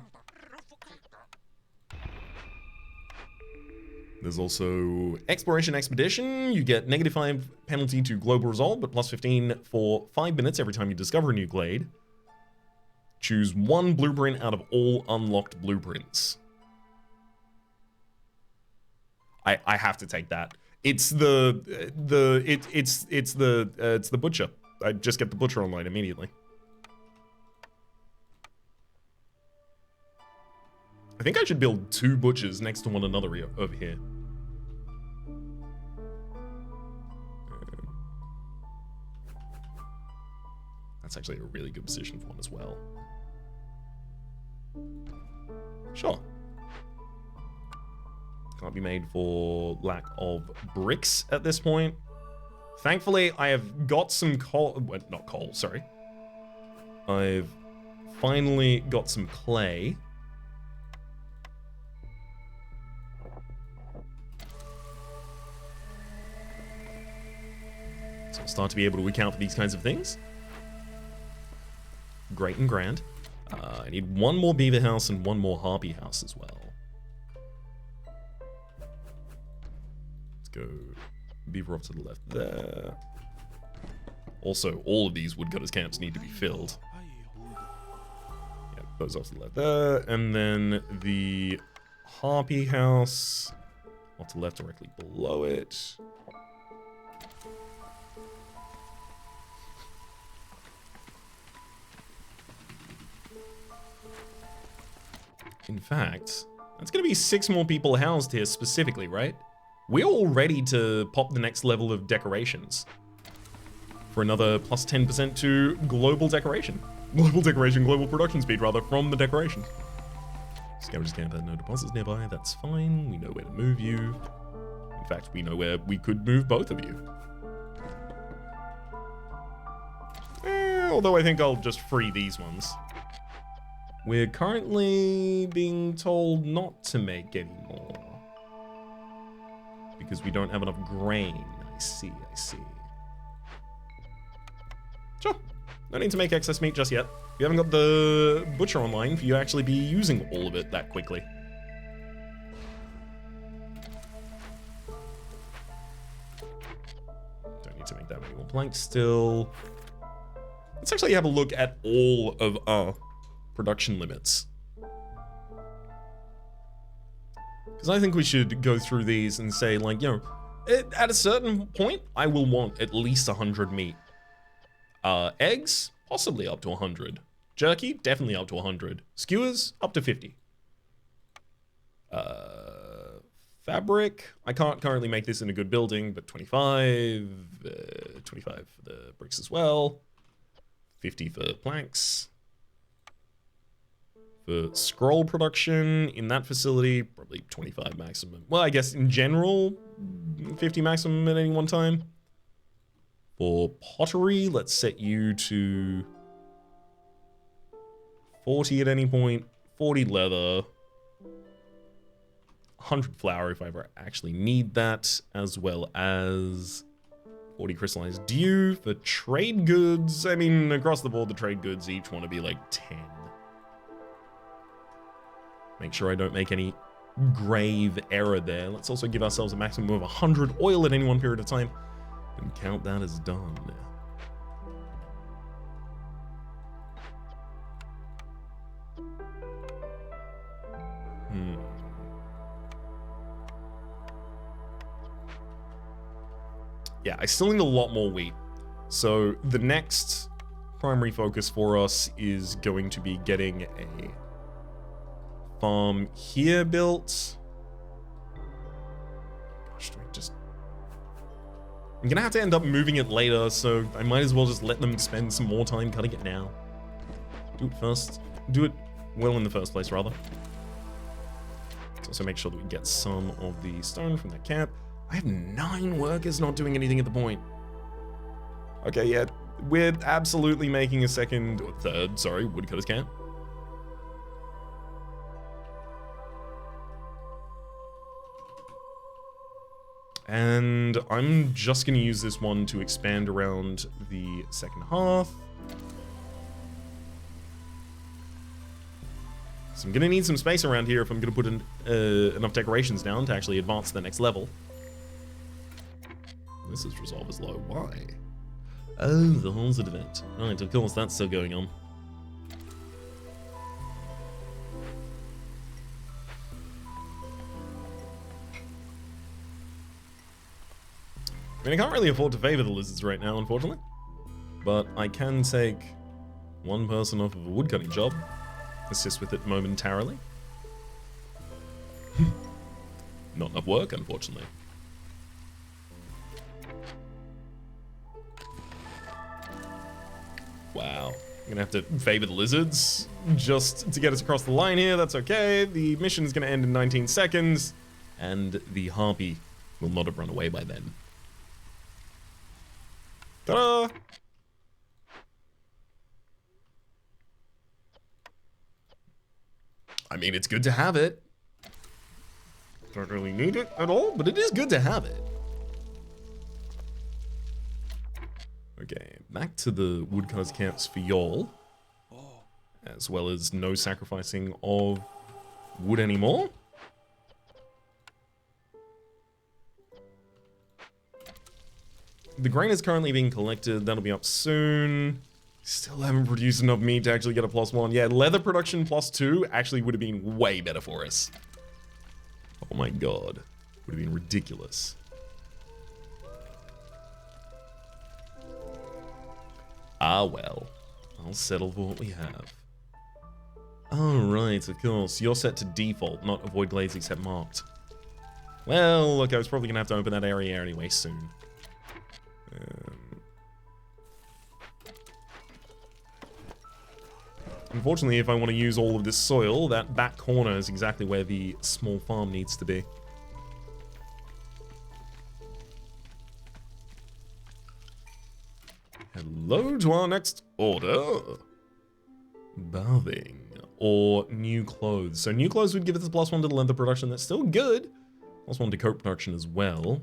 There's also Exploration Expedition. You get -5 penalty to global resolve, but +15 for 5 minutes every time you discover a new glade. Choose 1 blueprint out of all unlocked blueprints. I have to take that. It's the butcher. I just get the butcher online immediately. I think I should build 2 butchers next to one another over here. That's actually a really good position for one as well. Sure. Can't be made for lack of bricks at this point. Thankfully, I have got some coal. Well, not coal, sorry. I've finally got some clay. So I'll start to be able to account for these kinds of things. Great and grand. I need 1 more beaver house and 1 more harpy house as well. Let's go beaver off to the left there. Also, all of these woodcutters camps need to be filled. Yeah, those off to the left there. And then the harpy house off to the left directly below it. In fact, that's going to be 6 more people housed here specifically, right? We're all ready to pop the next level of decorations. For another +10% to global decoration. Global production speed, rather, from the decoration. Scavengers camp had no deposits nearby, that's fine. We know where to move you. In fact, we know where we could move both of you. Although I think I'll just free these ones. We're currently being told not to make any more. because we don't have enough grain. I see. Sure. No need to make excess meat just yet. We haven't got the butcher online for you to actually be using all of it that quickly. Don't need to make that many more planks still. Let's actually have a look at all of our production limits. Because I think we should go through these and say, like, you know, at a certain point, I will want at least 100 meat. Eggs, possibly up to 100. Jerky, definitely up to 100. Skewers, up to 50. Fabric, I can't currently make this in a good building, but 25. 25 for the bricks as well. 50 for planks. For scroll production in that facility, probably 25 maximum. Well, I guess in general, 50 maximum at any one time. For pottery, let's set you to 40 at any point, 40 leather, 100 flour if I ever actually need that, as well as 40 crystallized dew. For trade goods, I mean, across the board, the trade goods each want to be like 10. Make sure I don't make any grave error there. Let's also give ourselves a maximum of 100 oil at any one period of time and count that as done. Yeah, I still need a lot more wheat. So the next primary focus for us is going to be getting a farm here built. Gosh, do I just... I'm gonna have to end up moving it later, so I might as well just let them spend some more time cutting it now. Do it first. Do it well in the first place, rather. Let's also make sure that we get some of the stone from that camp. I have 9 workers not doing anything at the point. Okay, yeah, we're absolutely making a third woodcutter's camp. And I'm just going to use this one to expand around the second half. So I'm going to need some space around here if I'm going to put enough decorations down to actually advance to the next level. This is resolve as low. Why? Oh, the Haunted event. Right, of course, that's still going on. I mean, I can't really afford to favor the lizards right now, unfortunately. But I can take one person off of a woodcutting job, assist with it momentarily. Not enough work, unfortunately. Wow. I'm gonna have to favor the lizards just to get us across the line here. That's okay. The mission is gonna end in 19 seconds, and the harpy will not have run away by then. Ta-da! I mean, it's good to have it. Don't really need it at all, but it is good to have it. Okay, back to the woodcutter's camps for y'all. As well as no sacrificing of wood anymore. The grain is currently being collected. That'll be up soon. Still haven't produced enough meat to actually get a +1. Yeah, leather production +2 actually would have been way better for us. Oh my god. Would have been ridiculous. Ah well. I'll settle for what we have. Oh right, of course. You're set to default, not avoid glades except marked. Well, look, I was probably going to have to open that area anyway soon. Unfortunately, if I want to use all of this soil, that back corner is exactly where the small farm needs to be. Hello to our next order. Bathing or new clothes. So new clothes would give us a +1 to the leather production. That's still good. Also want to coat production as well.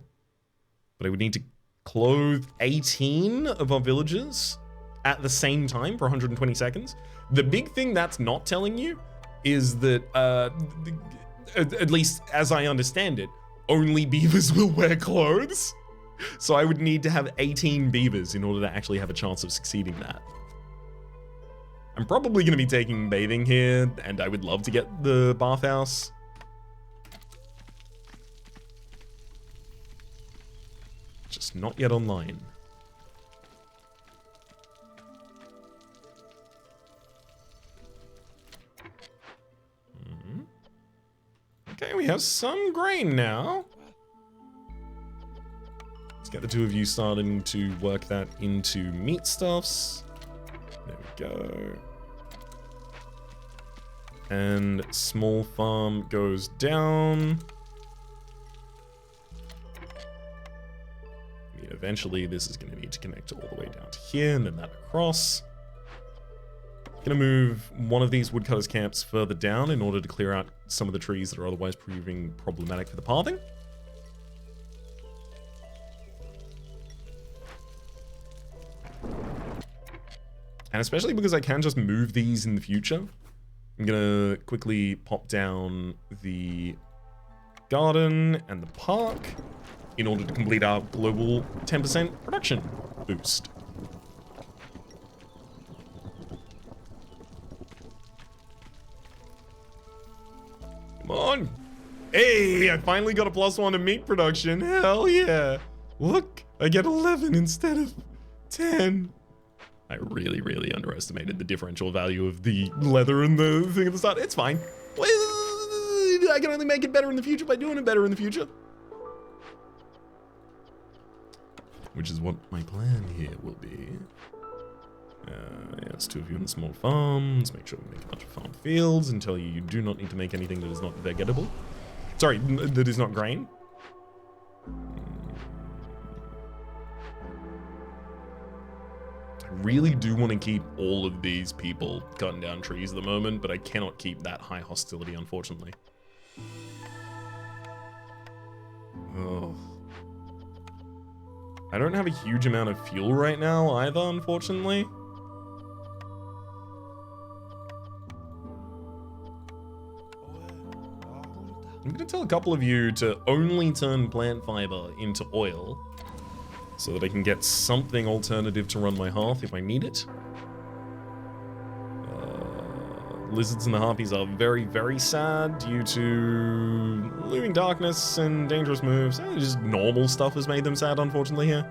But I would need to clothe 18 of our villagers at the same time for 120 seconds. The big thing that's not telling you is that, at least as I understand it, only beavers will wear clothes. So I would need to have 18 beavers in order to actually have a chance of succeeding that. I'm probably going to be taking bathing here, and I would love to get the bathhouse. Just not yet online. Okay, we have some grain now. Let's get the two of you starting to work that into meat stuffs. There we go. And small farm goes down. I mean, eventually this is going to need to connect all the way down to here and then that across. Gonna move one of these woodcutters camps further down in order to clear out some of the trees that are otherwise proving problematic for the pathing. And especially because I can just move these in the future, I'm gonna quickly pop down the garden and the park in order to complete our global 10% production boost. Come on. Hey, I finally got a +1 in meat production. Hell yeah. Look, I get 11 instead of 10. I really, really underestimated the differential value of the leather and the thing at the start. It's fine. I can only make it better in the future by doing it better in the future. Which is what my plan here will be. Yeah, it's two of you in the small farms. Make sure we make a bunch of farm fields and tell you you do not need to make anything that is not vegetable. Sorry, that is not grain. I really do want to keep all of these people cutting down trees at the moment, but I cannot keep that high hostility, unfortunately. Oh. I don't have a huge amount of fuel right now either, unfortunately. I'm going to tell a couple of you to only turn plant fiber into oil so that I can get something alternative to run my hearth if I need it. Lizards and the harpies are very, very sad due to looming darkness and dangerous moves. Just normal stuff has made them sad, unfortunately, here.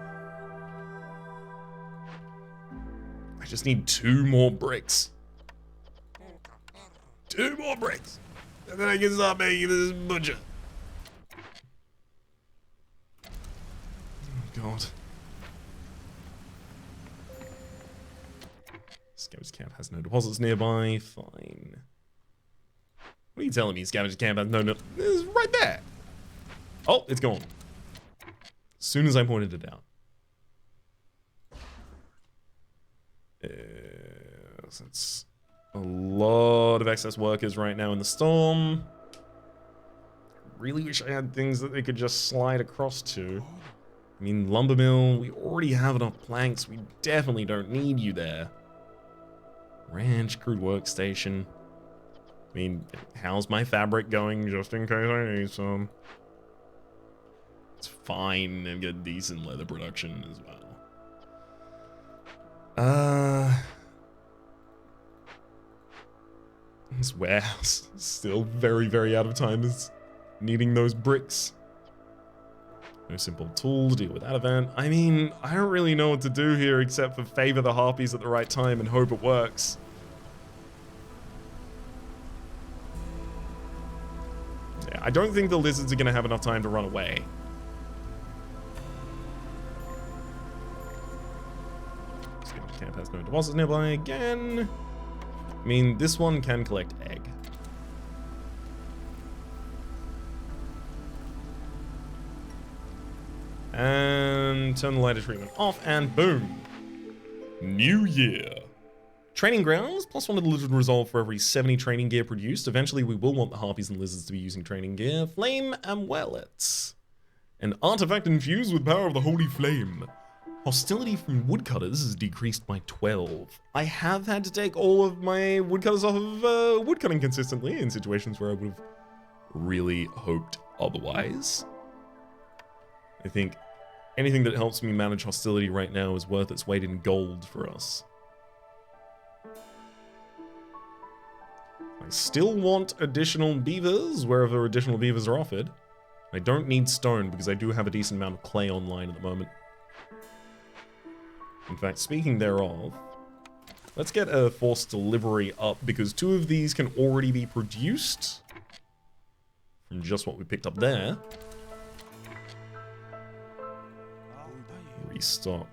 I just need 2 more bricks. 2 more bricks! And then I can start making this butcher. Oh, God. Scavenge camp has no deposits nearby. Fine. What are you telling me? Scavenge camp has no... It's right there. Oh, it's gone. As soon as I pointed it out. That's a lot of excess workers right now in the storm. I really wish I had things that they could just slide across to. I mean, lumber mill, we already have enough planks. We definitely don't need you there. Ranch, crude workstation. I mean, how's my fabric going just in case I need some? It's fine and get decent leather production as well. This warehouse is still very, very out of time is needing those bricks. No simple tool to deal with that event. I mean, I don't really know what to do here except for favor the harpies at the right time and hope it works. Yeah, I don't think the lizards are going to have enough time to run away. Scavenge camp has no deposits nearby again. I mean, this one can collect egg. And turn the lighter treatment off, and boom. New year. Training grounds, plus 1 of the lizard resolve for every 70 training gear produced. Eventually, we will want the harpies and lizards to be using training gear. Flame amulets. An artifact infused with power of the holy flame. Hostility from woodcutters is decreased by 12. I have had to take all of my woodcutters off of woodcutting consistently in situations where I would have really hoped otherwise. I think anything that helps me manage hostility right now is worth its weight in gold for us. I still want additional beavers wherever additional beavers are offered. I don't need stone because I do have a decent amount of clay online at the moment. In fact, speaking thereof, let's get a forced delivery up because 2 of these can already be produced from just what we picked up there. Restock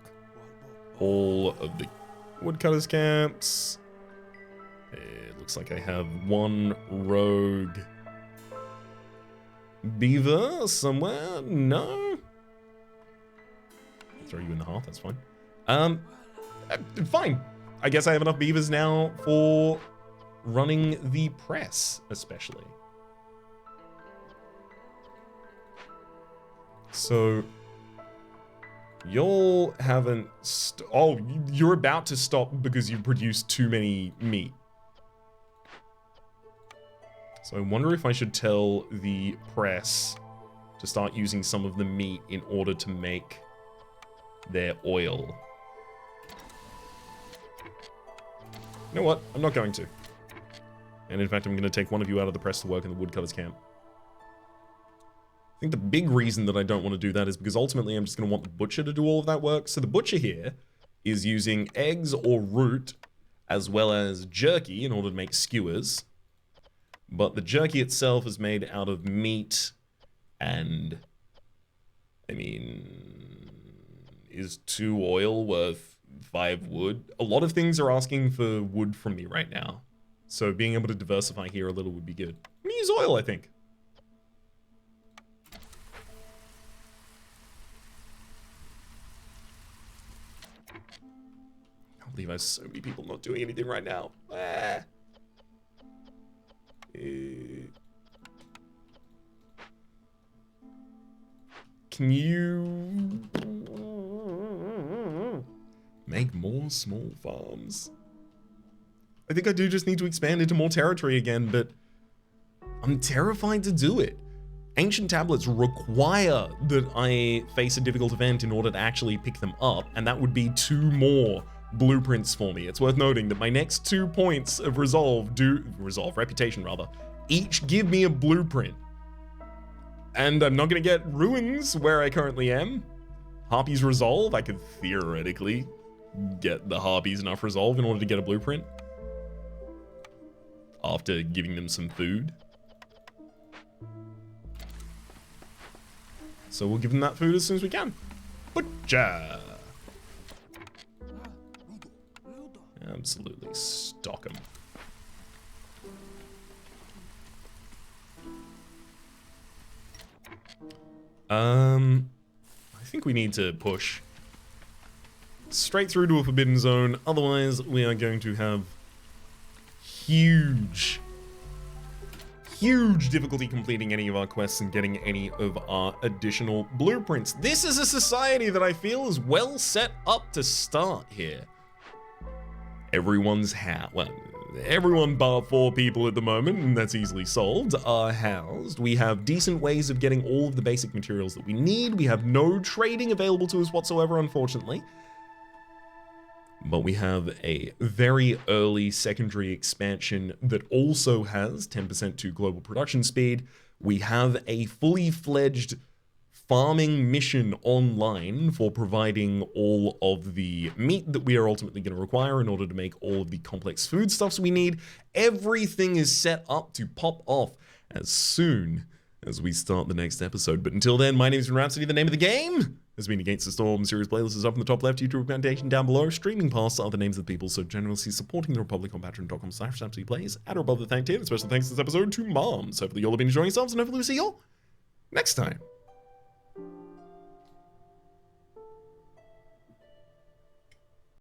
all of the woodcutters camps. It looks like I have 1 rogue beaver somewhere. No? Throw you in the hearth, that's fine. Fine. I guess I have enough beavers now for running the press, especially. So, y'all haven't... oh, you're about to stop because you produced too many meat. So I wonder if I should tell the press to start using some of the meat in order to make their oil. You know what? I'm not going to. And in fact, I'm going to take one of you out of the press to work in the woodcutters camp. I think the big reason that I don't want to do that is because ultimately I'm just going to want the butcher to do all of that work. So the butcher here is using eggs or root as well as jerky in order to make skewers. But the jerky itself is made out of meat and, I mean, is 2 oil worth 5 wood? A lot of things are asking for wood from me right now. So being able to diversify here a little would be good. I'm gonna use oil, I think. I can't believe I have so many people not doing anything right now. Can you make more small farms? I think I do just need to expand into more territory again, but I'm terrified to do it. Ancient tablets require that I face a difficult event in order to actually pick them up, and that would be 2 more blueprints for me. It's worth noting that my next 2 points of reputation rather, each give me a blueprint. And I'm not gonna get ruins where I currently am. Harpies resolve, I could theoretically get the harpies enough resolve in order to get a blueprint. After giving them some food. So we'll give them that food as soon as we can. Butcher! Absolutely stock them. I think we need to push straight through to a forbidden zone. Otherwise, we are going to have huge difficulty completing any of our quests and getting any of our additional blueprints. This is a society that I feel is well set up to start here. Everyone's everyone bar 4 people at the moment, and that's easily solved, are housed. We have decent ways of getting all of the basic materials that we need. We have no trading available to us whatsoever, unfortunately. But we have a very early secondary expansion that also has 10% to global production speed. We have a fully fledged farming mission online for providing all of the meat that we are ultimately going to require in order to make all of the complex foodstuffs we need. Everything is set up to pop off as soon as we start the next episode. But until then, my name is Rhapsody. The name of the game has been Against the Storm. Series playlist is up in the top left. YouTube recommendation down below. Streaming past other names of the people so generously supporting the Republic on patreon.com/RhapsodyPlays. At or above the thank tier. Special thanks this episode to Moms. Hopefully you'll have been enjoying yourselves and hopefully we'll see y'all next time.